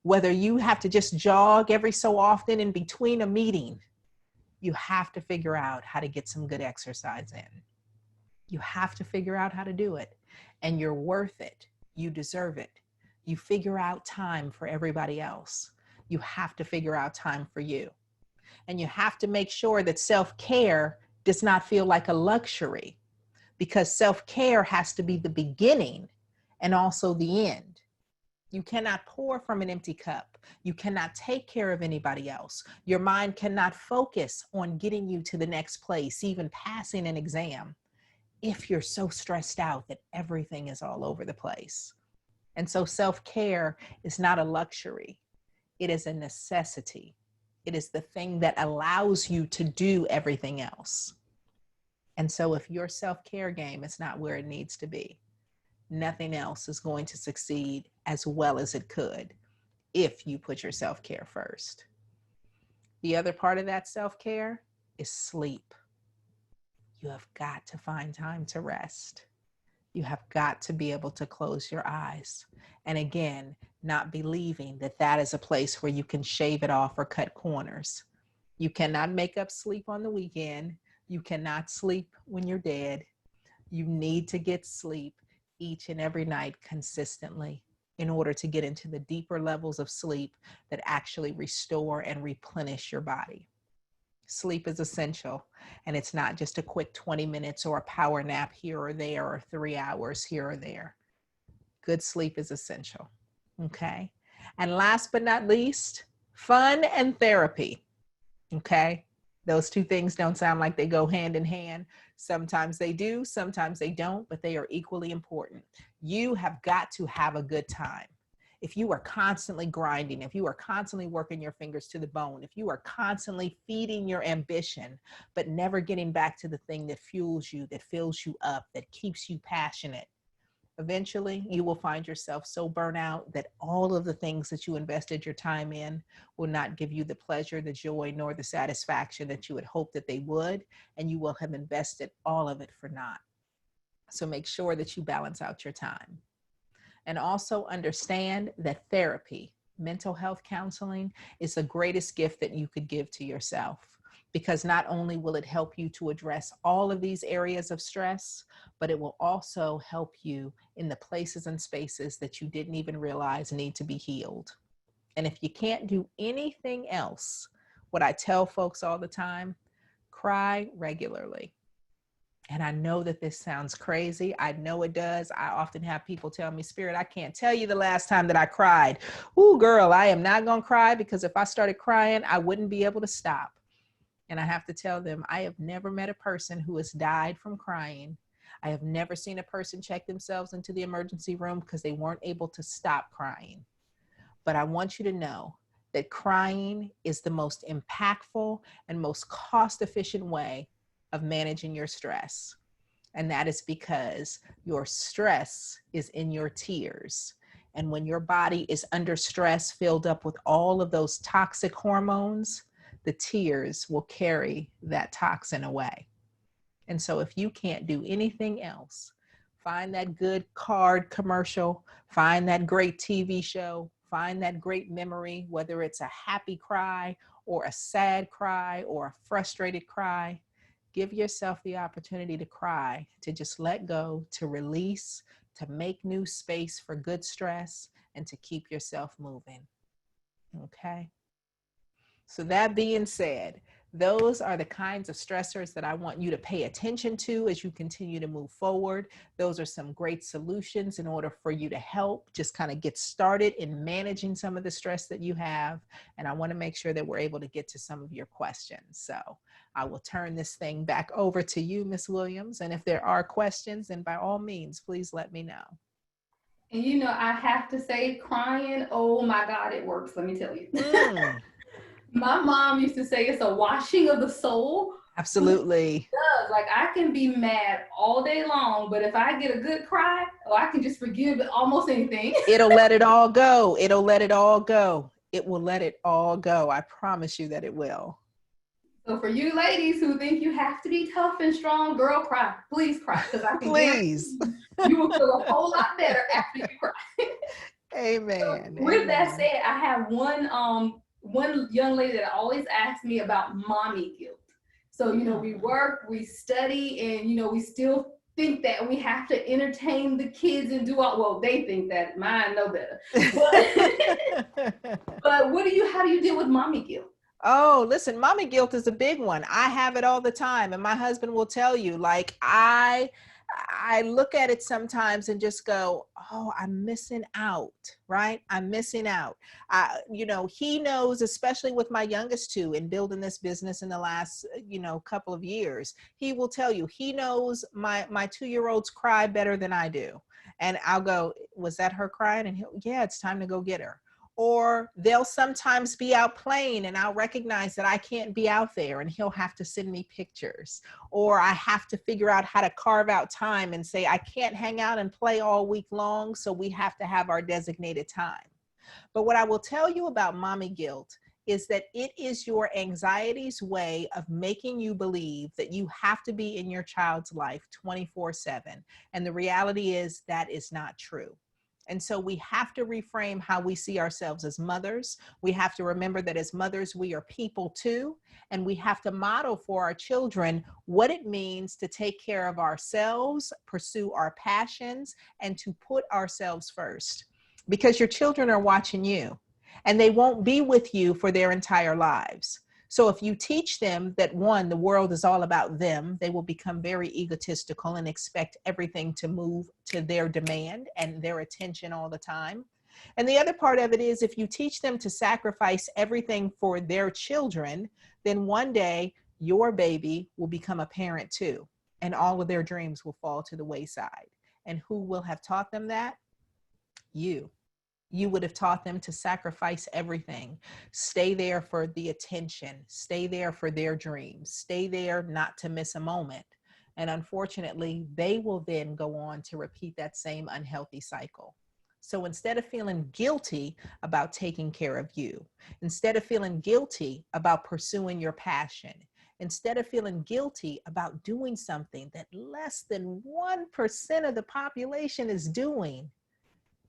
whether you have to just jog every so often in between a meeting, you have to figure out how to get some good exercise in. You have to figure out how to do it. And you're worth it. You deserve it. You figure out time for everybody else. You have to figure out time for you. And you have to make sure that self-care does not feel like a luxury, because self-care has to be the beginning and also the end. You cannot pour from an empty cup. You cannot take care of anybody else. Your mind cannot focus on getting you to the next place, even passing an exam, if you're so stressed out that everything is all over the place. And so self-care is not a luxury. It is a necessity. It is the thing that allows you to do everything else. And so if your self-care game is not where it needs to be, nothing else is going to succeed as well as it could if you put your self-care first. The other part of that self-care is sleep. You have got to find time to rest. You have got to be able to close your eyes. And again, not believing that that is a place where you can shave it off or cut corners. You cannot make up sleep on the weekend. You cannot sleep when you're dead. You need to get sleep each and every night consistently in order to get into the deeper levels of sleep that actually restore and replenish your body. Sleep is essential, and it's not just a quick 20 minutes or a power nap here or there or 3 hours here or there. Good sleep is essential, okay? And last but not least, fun and therapy, okay? Those two things don't sound like they go hand in hand. Sometimes they do, sometimes they don't, but they are equally important. You have got to have a good time. If you are constantly grinding, if you are constantly working your fingers to the bone, if you are constantly feeding your ambition, but never getting back to the thing that fuels you, that fills you up, that keeps you passionate, eventually you will find yourself so burnt out that all of the things that you invested your time in will not give you the pleasure, the joy, nor the satisfaction that you had hoped that they would, and you will have invested all of it for naught. So make sure that you balance out your time. And also understand that therapy, mental health counseling, is the greatest gift that you could give to yourself, because not only will it help you to address all of these areas of stress, but it will also help you in the places and spaces that you didn't even realize need to be healed. And if you can't do anything else, what I tell folks all the time, cry regularly. And I know that this sounds crazy. I know it does. I often have people tell me, Spirit, I can't tell you the last time that I cried. Ooh, girl, I am not going to cry, because if I started crying, I wouldn't be able to stop. And I have to tell them, I have never met a person who has died from crying. I have never seen a person check themselves into the emergency room because they weren't able to stop crying. But I want you to know that crying is the most impactful and most cost-efficient way of managing your stress. And that is because your stress is in your tears. And when your body is under stress, filled up with all of those toxic hormones, the tears will carry that toxin away. And so if you can't do anything else, find that good card commercial, find that great TV show, find that great memory, whether it's a happy cry or a sad cry or a frustrated cry. Give yourself the opportunity to cry, to just let go, to release, to make new space for good stress, and to keep yourself moving. Okay? So that being said, those are the kinds of stressors that I want you to pay attention to as you continue to move forward. Those are some great solutions in order for you to help just kind of get started in managing some of the stress that you have. And I want to make sure that we're able to get to some of your questions. So I will turn this thing back over to you, Ms. Williams. And if there are questions, then by all means, please let me know. And I have to say, crying, oh my God, it works. Let me tell you. My mom used to say it's a washing of the soul. Absolutely. It does. Like, I can be mad all day long, but if I get a good cry, I can just forgive almost anything. It'll let it all go. It'll let it all go. It will let it all go. I promise you that it will. So for you ladies who think you have to be tough and strong, girl, cry. Please cry, because I can Please. you will feel a whole lot better after you cry. Amen. So with that Amen. said, I have one young lady that always asks me about mommy guilt. So, we work, we study, and, we still think that we have to entertain the kids and do all, well, they think that, mine know better. But, but how do you deal with mommy guilt? Oh, listen, mommy guilt is a big one. I have it all the time. And my husband will tell you, like, I look at it sometimes and just go, oh, I'm missing out, right? I'm missing out. He knows, especially with my youngest two in building this business in the last, couple of years, he will tell you, he knows my 2-year-olds cry better than I do. And I'll go, was that her crying? And he'll, yeah, it's time to go get her. Or they'll sometimes be out playing and I'll recognize that I can't be out there and he'll have to send me pictures. Or I have to figure out how to carve out time and say, I can't hang out and play all week long, so we have to have our designated time. But what I will tell you about mommy guilt is that it is your anxiety's way of making you believe that you have to be in your child's life 24/7. And the reality is that is not true. And so we have to reframe how we see ourselves as mothers. We have to remember that as mothers, we are people too. And we have to model for our children what it means to take care of ourselves, pursue our passions, and to put ourselves first. Because your children are watching you and they won't be with you for their entire lives. So if you teach them that, one, the world is all about them, they will become very egotistical and expect everything to move to their demand and their attention all the time. And the other part of it is, if you teach them to sacrifice everything for their children, then one day your baby will become a parent too, and all of their dreams will fall to the wayside. And who will have taught them that? You. You would have taught them to sacrifice everything, stay there for the attention, stay there for their dreams, stay there not to miss a moment. And unfortunately, they will then go on to repeat that same unhealthy cycle. So instead of feeling guilty about taking care of you, instead of feeling guilty about pursuing your passion, instead of feeling guilty about doing something that less than 1% of the population is doing,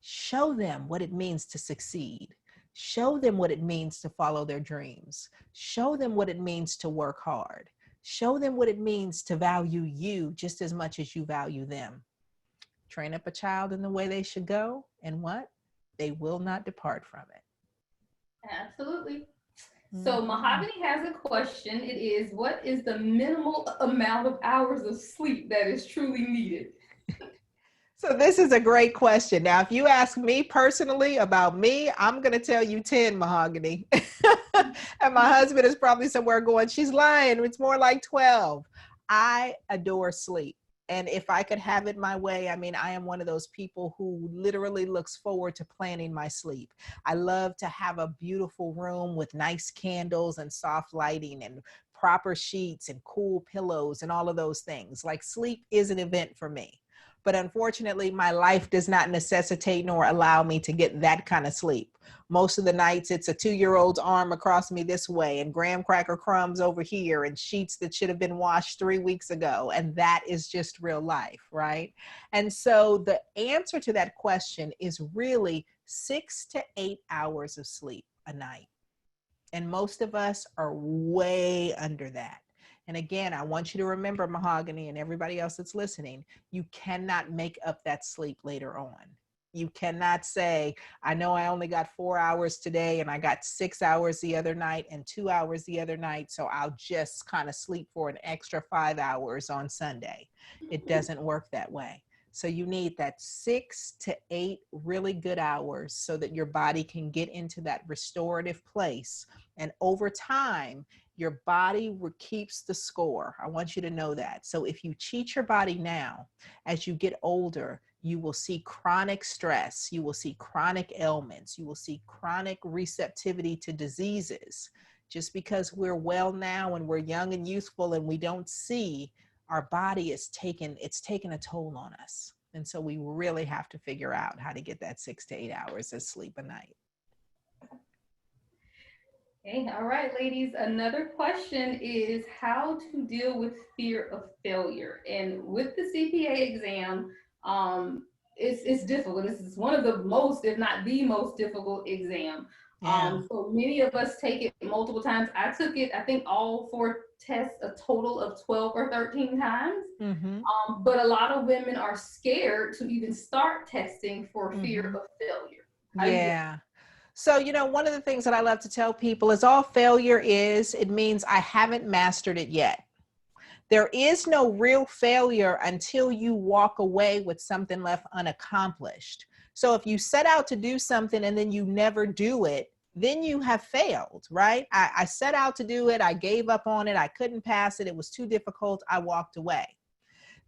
show them what it means to succeed. Show them what it means to follow their dreams. Show them what it means to work hard. Show them what it means to value you just as much as you value them. Train up a child in the way they should go, and what? They will not depart from it. Absolutely. So Mhm. Mahogany has a question. It is, what is the minimal amount of hours of sleep that is truly needed? So this is a great question. Now, if you ask me personally about me, I'm going to tell you 10, Mahogany. And my husband is probably somewhere going, she's lying. It's more like 12. I adore sleep. And if I could have it my way, I mean, I am one of those people who literally looks forward to planning my sleep. I love to have a beautiful room with nice candles and soft lighting and proper sheets and cool pillows and all of those things. Like, sleep is an event for me. But unfortunately, my life does not necessitate nor allow me to get that kind of sleep. Most of the nights, it's a 2-year-old's arm across me this way and graham cracker crumbs over here and sheets that should have been washed 3 weeks ago. And that is just real life, right? And so the answer to that question is really 6 to 8 hours of sleep a night. And most of us are way under that. And again, I want you to remember, Mahogany, and everybody else that's listening, you cannot make up that sleep later on. You cannot say, I know I only got 4 hours today and I got 6 hours the other night and 2 hours the other night, so I'll just kind of sleep for an extra 5 hours on Sunday. It doesn't work that way. So you need that 6 to 8 really good hours so that your body can get into that restorative place. And over time, your body keeps the score. I want you to know that. So if you cheat your body now, as you get older, you will see chronic stress, you will see chronic ailments, you will see chronic receptivity to diseases. Just because we're well now and we're young and youthful and we don't see, our body is it's taken a toll on us. And so we really have to figure out how to get that 6 to 8 hours of sleep a night. Okay, all right, ladies. Another question is how to deal with fear of failure. And with the CPA exam, it's difficult. This is one of the most, if not the most difficult exam. Yeah. So many of us take it multiple times. I took it, I think all 4 tests, a total of 12 or 13 times. Mm-hmm. But a lot of women are scared to even start testing for fear Mm-hmm. of failure. How do you? Yeah. So, one of the things that I love to tell people is all failure is, it means I haven't mastered it yet. There is no real failure until you walk away with something left unaccomplished. So if you set out to do something and then you never do it, then you have failed, right? I set out to do it. I gave up on it. I couldn't pass it. It was too difficult. I walked away.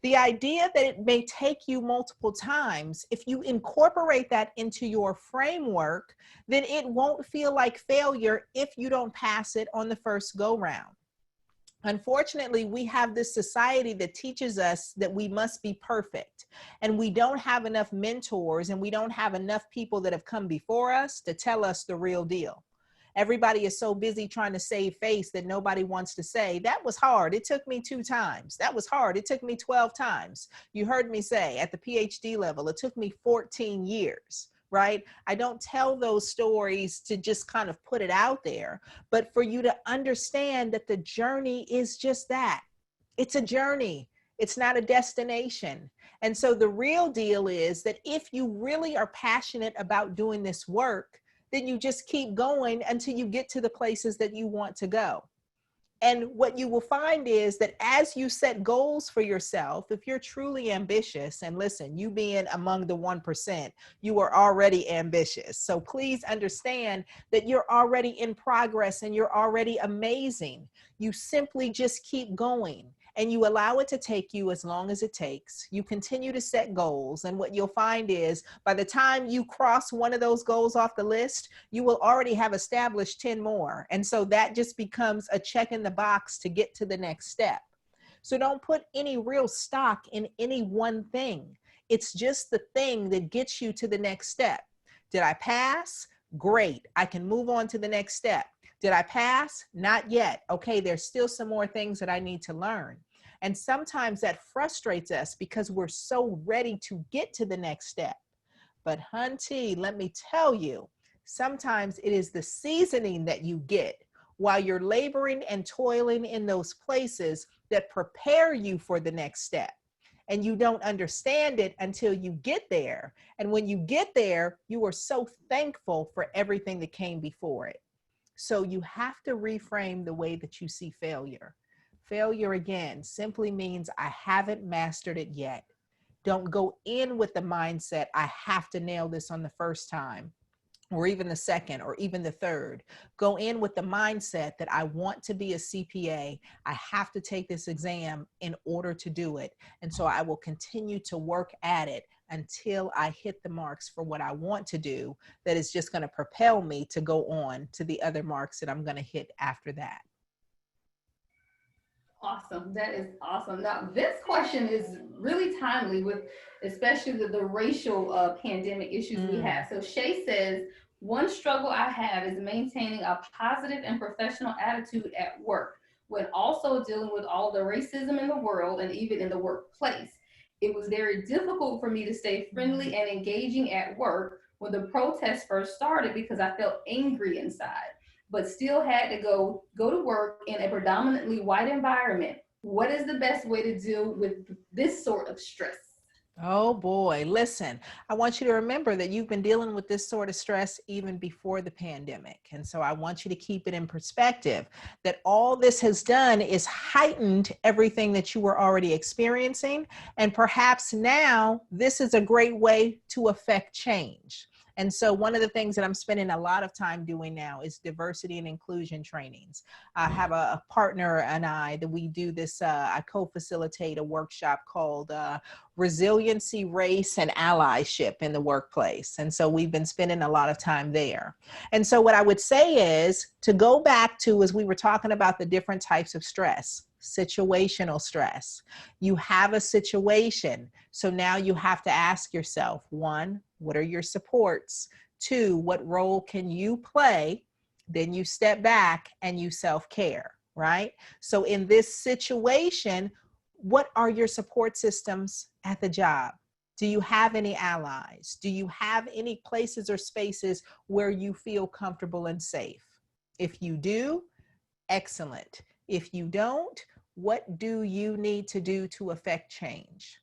The idea that it may take you multiple times, if you incorporate that into your framework, then it won't feel like failure if you don't pass it on the first go round. Unfortunately, we have this society that teaches us that we must be perfect, and we don't have enough mentors, and we don't have enough people that have come before us to tell us the real deal. Everybody is so busy trying to save face that nobody wants to say, that was hard. It took me 2 times. That was hard. It took me 12 times. You heard me say at the PhD level, it took me 14 years. Right? I don't tell those stories to just kind of put it out there, but for you to understand that the journey is just that. It's a journey. It's not a destination. And so the real deal is that if you really are passionate about doing this work, then you just keep going until you get to the places that you want to go. And what you will find is that as you set goals for yourself, if you're truly ambitious, and listen, you being among the 1%, you are already ambitious. So please understand that you're already in progress and you're already amazing. You simply just keep going. And you allow it to take you as long as it takes. You continue to set goals. And what you'll find is by the time you cross one of those goals off the list, you will already have established 10 more. And so that just becomes a check in the box to get to the next step. So don't put any real stock in any one thing. It's just the thing that gets you to the next step. Did I pass? Great. I can move on to the next step. Did I pass? Not yet. Okay, there's still some more things that I need to learn. And sometimes that frustrates us because we're so ready to get to the next step. But hunty, let me tell you, sometimes it is the seasoning that you get while you're laboring and toiling in those places that prepare you for the next step. And you don't understand it until you get there. And when you get there, you are so thankful for everything that came before it. So you have to reframe the way that you see failure. Failure, again, simply means I haven't mastered it yet. Don't go in with the mindset, I have to nail this on the first time, or even the second, or even the third. Go in with the mindset that I want to be a CPA. I have to take this exam in order to do it. And so I will continue to work at it until I hit the marks for what I want to do. That is just going to propel me to go on to the other marks that I'm going to hit after that. Awesome. That is awesome. Now, this question is really timely with especially the racial pandemic issues we have. So Shay says, one struggle I have is maintaining a positive and professional attitude at work when also dealing with all the racism in the world and even in the workplace. It was very difficult for me to stay friendly and engaging at work when the protests first started because I felt angry inside, but still had to go to work in a predominantly white environment. What is the best way to deal with this sort of stress? Oh boy, listen, I want you to remember that you've been dealing with this sort of stress even before the pandemic. And so I want you to keep it in perspective that all this has done is heightened everything that you were already experiencing. And perhaps now this is a great way to affect change. And so one of the things that I'm spending a lot of time doing now is diversity and inclusion trainings. I have a partner and I that we do this, I co-facilitate a workshop called resiliency, race, and allyship in the workplace. And so we've been spending a lot of time there. And so what I would say is to go back to, as we were talking about the different types of stress, situational stress. You have a situation. So now you have to ask yourself, one, what are your supports? Two, what role can you play? Then you step back and you self-care, right? So in this situation, what are your support systems at the job? Do you have any allies? Do you have any places or spaces where you feel comfortable and safe? If you do, excellent. If you don't, what do you need to do to affect change?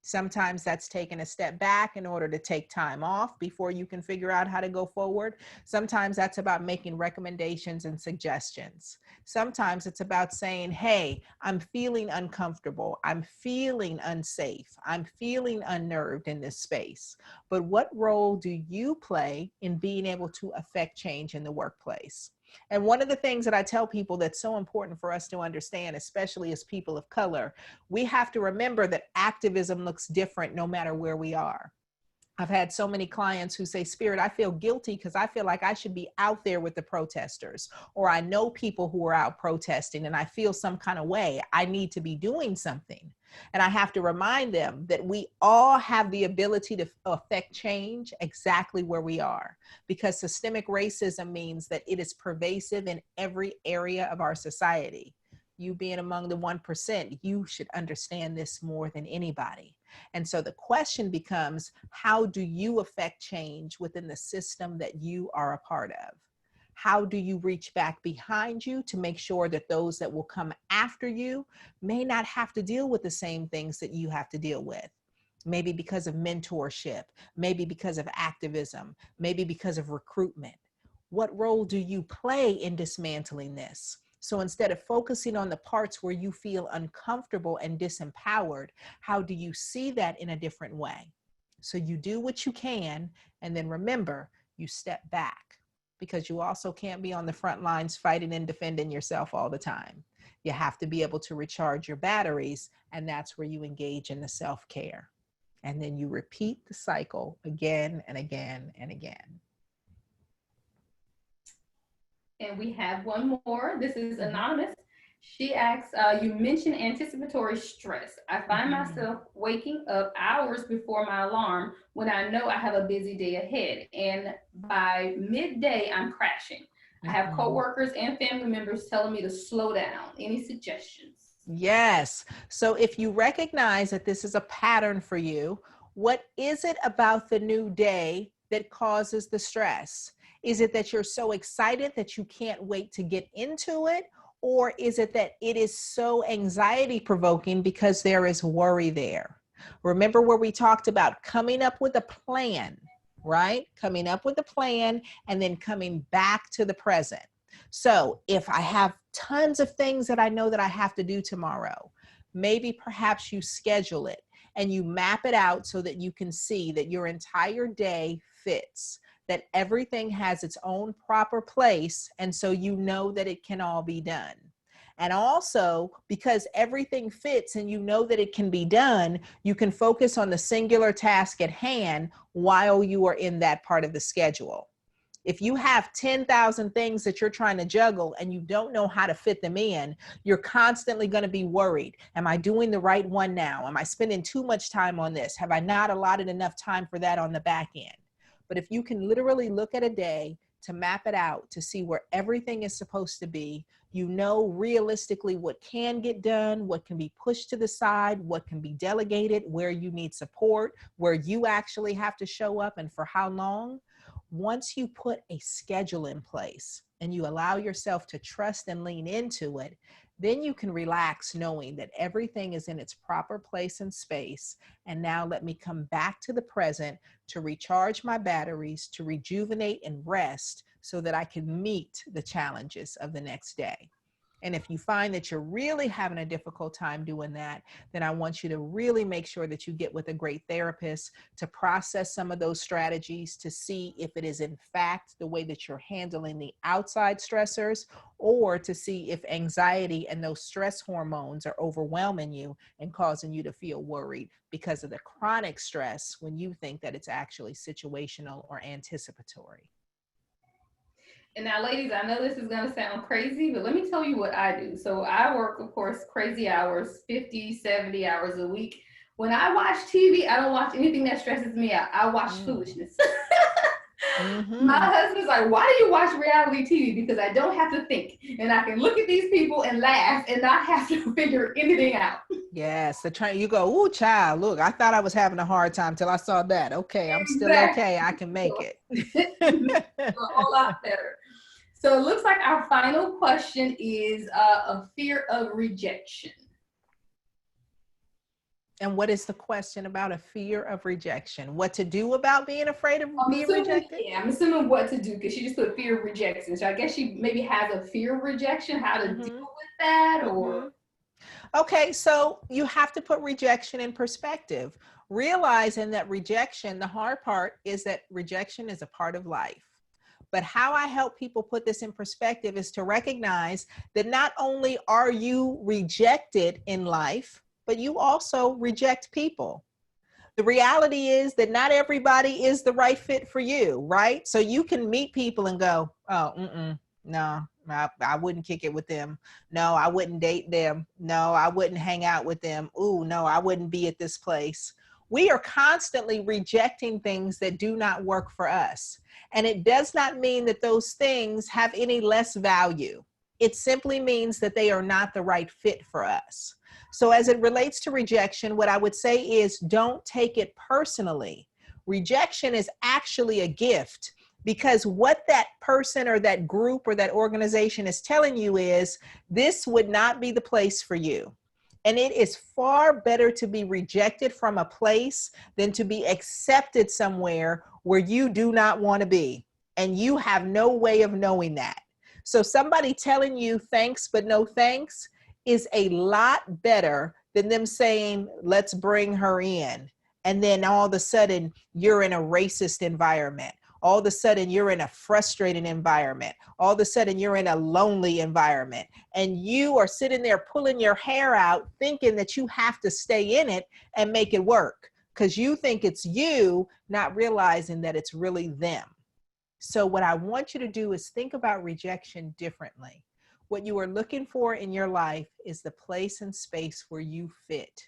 Sometimes that's taking a step back in order to take time off before you can figure out how to go forward. Sometimes that's about making recommendations and suggestions. Sometimes it's about saying, hey, I'm feeling uncomfortable. I'm feeling unsafe. I'm feeling unnerved in this space. But what role do you play in being able to affect change in the workplace? And one of the things that I tell people that's so important for us to understand, especially as people of color, we have to remember that activism looks different no matter where we are. I've had so many clients who say, Spirit, I feel guilty because I feel like I should be out there with the protesters, or I know people who are out protesting and I feel some kind of way. I need to be doing something. And I have to remind them that we all have the ability to affect change exactly where we are, because systemic racism means that it is pervasive in every area of our society. You being among the 1%, you should understand this more than anybody. And so the question becomes, how do you affect change within the system that you are a part of? How do you reach back behind you to make sure that those that will come after you may not have to deal with the same things that you have to deal with? Maybe because of mentorship, maybe because of activism, maybe because of recruitment. What role do you play in dismantling this? So instead of focusing on the parts where you feel uncomfortable and disempowered, how do you see that in a different way? So you do what you can, and then remember, you step back, because you also can't be on the front lines fighting and defending yourself all the time. You have to be able to recharge your batteries, and that's where you engage in the self-care. And then you repeat the cycle again and again and again. And we have one more. This is anonymous. She asks, you mentioned anticipatory stress. I find myself waking up hours before my alarm when I know I have a busy day ahead. And by midday, I'm crashing. I have coworkers and family members telling me to slow down. Any suggestions? Yes. So if you recognize that this is a pattern for you, what is it about the new day that causes the stress? Is it that you're so excited that you can't wait to get into it? Or is it that it is so anxiety provoking because there is worry there? Remember where we talked about coming up with a plan, right? Coming up with a plan and then coming back to the present. So if I have tons of things that I know that I have to do tomorrow, maybe perhaps you schedule it and you map it out so that you can see that your entire day fits, that everything has its own proper place, and so you know that it can all be done. And also, because everything fits and you know that it can be done, you can focus on the singular task at hand while you are in that part of the schedule. If you have 10,000 things that you're trying to juggle and you don't know how to fit them in, you're constantly going to be worried. Am I doing the right one now? Am I spending too much time on this? Have I not allotted enough time for that on the back end? But if you can literally look at a day to map it out, to see where everything is supposed to be, you know realistically what can get done, what can be pushed to the side, what can be delegated, where you need support, where you actually have to show up and for how long. Once you put a schedule in place and you allow yourself to trust and lean into it, then you can relax knowing that everything is in its proper place and space. And now let me come back to the present to recharge my batteries, to rejuvenate and rest so that I can meet the challenges of the next day. And if you find that you're really having a difficult time doing that, then I want you to really make sure that you get with a great therapist to process some of those strategies to see if it is in fact the way that you're handling the outside stressors, or to see if anxiety and those stress hormones are overwhelming you and causing you to feel worried because of the chronic stress when you think that it's actually situational or anticipatory. And now, ladies, I know this is going to sound crazy, but let me tell you what I do. So I work, of course, crazy hours, 50, 70 hours a week. When I watch TV, I don't watch anything that stresses me out. I watch foolishness. My husband's like, why do you watch reality TV? Because I don't have to think. And I can look at these people and laugh and not have to figure anything out. Yes, the train, you go, ooh, child, look, I thought I was having a hard time till I saw that. Okay, I'm still okay. I can make it. A whole lot better. So it looks like our final question is a fear of rejection. And what is the question about a fear of rejection? What to do about being afraid of being rejected? I'm assuming what to do because she just put fear of rejection. So I guess she maybe has a fear of rejection, how to deal with that, or. Okay, so you have to put rejection in perspective. Realizing that rejection, the hard part is that rejection is a part of life. But how I help people put this in perspective is to recognize that not only are you rejected in life, but you also reject people. The reality is that not everybody is the right fit for you, right? So you can meet people and go, oh, no, I wouldn't kick it with them. No, I wouldn't date them. No, I wouldn't hang out with them. Ooh, no, I wouldn't be at this place. We are constantly rejecting things that do not work for us. And it does not mean that those things have any less value. It simply means that they are not the right fit for us. So as it relates to rejection, what I would say is don't take it personally. Rejection is actually a gift, because what that person or that group or that organization is telling you is this would not be the place for you. And it is far better to be rejected from a place than to be accepted somewhere where you do not want to be. And you have no way of knowing that. So somebody telling you thanks, but no thanks is a lot better than them saying, let's bring her in. And then all of a sudden you're in a racist environment. All of a sudden you're in a frustrated environment. All of a sudden you're in a lonely environment. And you are sitting there pulling your hair out thinking that you have to stay in it and make it work because you think it's you, not realizing that it's really them. So what I want you to do is think about rejection differently. What you are looking for in your life is the place and space where you fit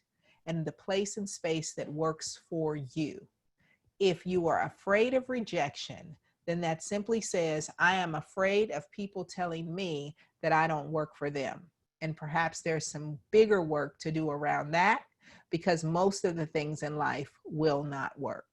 and the place and space that works for you. If you are afraid of rejection, then that simply says, I am afraid of people telling me that I don't work for them. And perhaps there's some bigger work to do around that because most of the things in life will not work.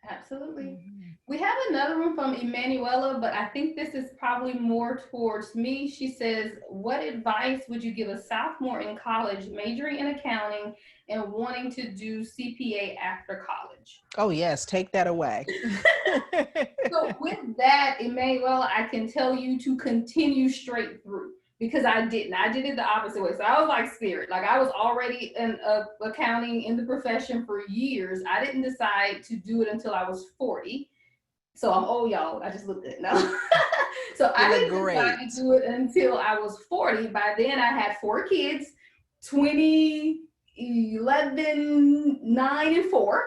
Absolutely. We have another one from Emanuela, but I think this is probably more towards me. She says, what advice would you give a sophomore in college majoring in accounting and wanting to do CPA after college? Oh, yes. Take that away. So with that, Emanuela, I can tell you to continue straight through. Because I didn't. I did it the opposite way. So I was like Spirit. Like I was already in accounting in the profession for years. I didn't decide to do it until I was 40. So I'm old, y'all. I just looked at it now. So I didn't decide to do it until I was 40. By then I had 4 kids, 20, 11, 9, and 4.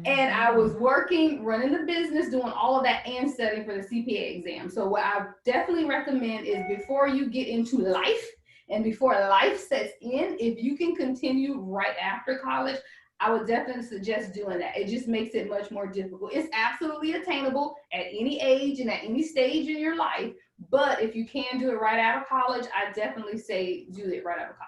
And I was working, running the business, doing all of that and studying for the CPA exam. So what I definitely recommend is before you get into life and before life sets in, if you can continue right after college, I would definitely suggest doing that. It just makes it much more difficult. It's absolutely attainable at any age and at any stage in your life. But if you can do it right out of college, I definitely say do it right out of college.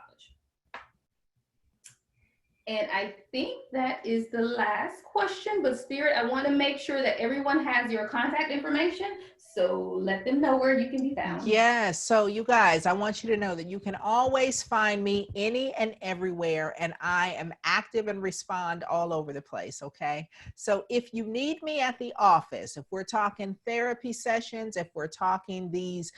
And I think that is the last question, but Spirit, I want to make sure that everyone has your contact information. So let them know where you can be found. Yes. So you guys, I want you to know that you can always find me any and everywhere. And I am active and respond all over the place. Okay. So if you need me at the office, if we're talking therapy sessions, if we're talking these,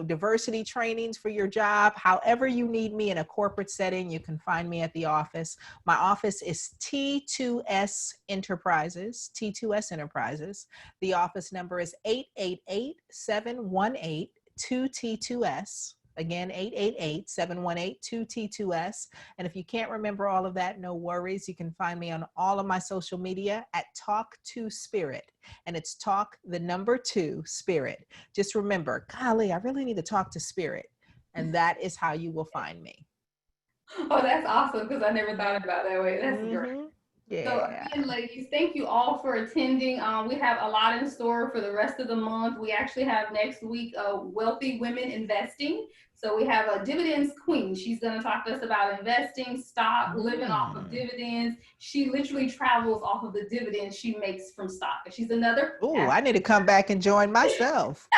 diversity trainings for your job, however you need me in a corporate setting, you can find me at the office. My office is T2S Enterprises, T2S Enterprises. The office number is 888-718-2T2S. Again, 888-718-2T2S. And if you can't remember all of that, no worries. You can find me on all of my social media at Talk to Spirit. And it's Talk the number 2 Spirit. Just remember, golly, I really need to talk to Spirit. And that is how you will find me. Oh, that's awesome because I never thought about it that way. That's great. Yeah. So again, ladies, thank you all for attending. We have a lot in store for the rest of the month. We actually have next week Wealthy Women Investing. So we have a Dividends Queen. She's going to talk to us about investing, stock, living off of dividends. She literally travels off of the dividends she makes from stock. And she's another. Oh, I need to come back and join myself.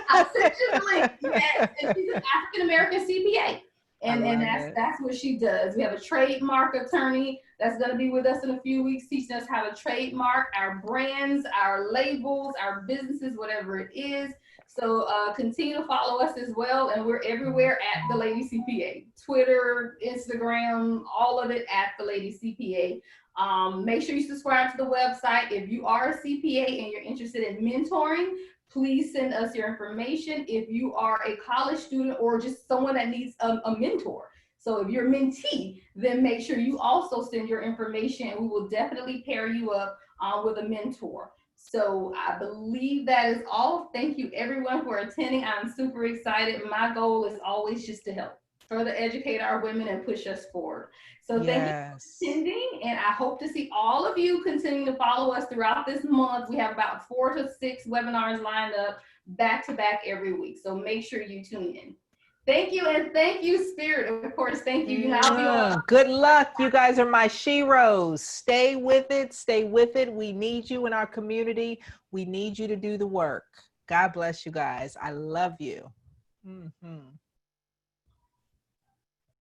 I'll send you the link. Yes, and she's an African-American CPA. I And love it. that's what she does. We have a trademark attorney that's going to be with us in a few weeks, teaching us how to trademark our brands, our labels, our businesses, whatever it is. So continue to follow us as well. And we're everywhere at the Lady CPA, Twitter, Instagram, all of it at the Lady CPA. Make sure you subscribe to the website. If you are a CPA and you're interested in mentoring, please send us your information. If you are a college student or just someone that needs a mentor, so if you're a mentee, then make sure you also send your information and we will definitely pair you up with a mentor. So I believe that is all. Thank you everyone for attending. I'm super excited. My goal is always just to help further educate our women and push us forward. So thank you for Yes. attending, and I hope to see all of you continue to follow us throughout this month. We have about 4 to 6 webinars lined up back to back every week. So make sure you tune in. Thank you, and thank you, Spirit. Of course, thank you. You know, I'll be on. Good luck. You guys are my sheroes. Stay with it. Stay with it. We need you in our community. We need you to do the work. God bless you guys. I love you.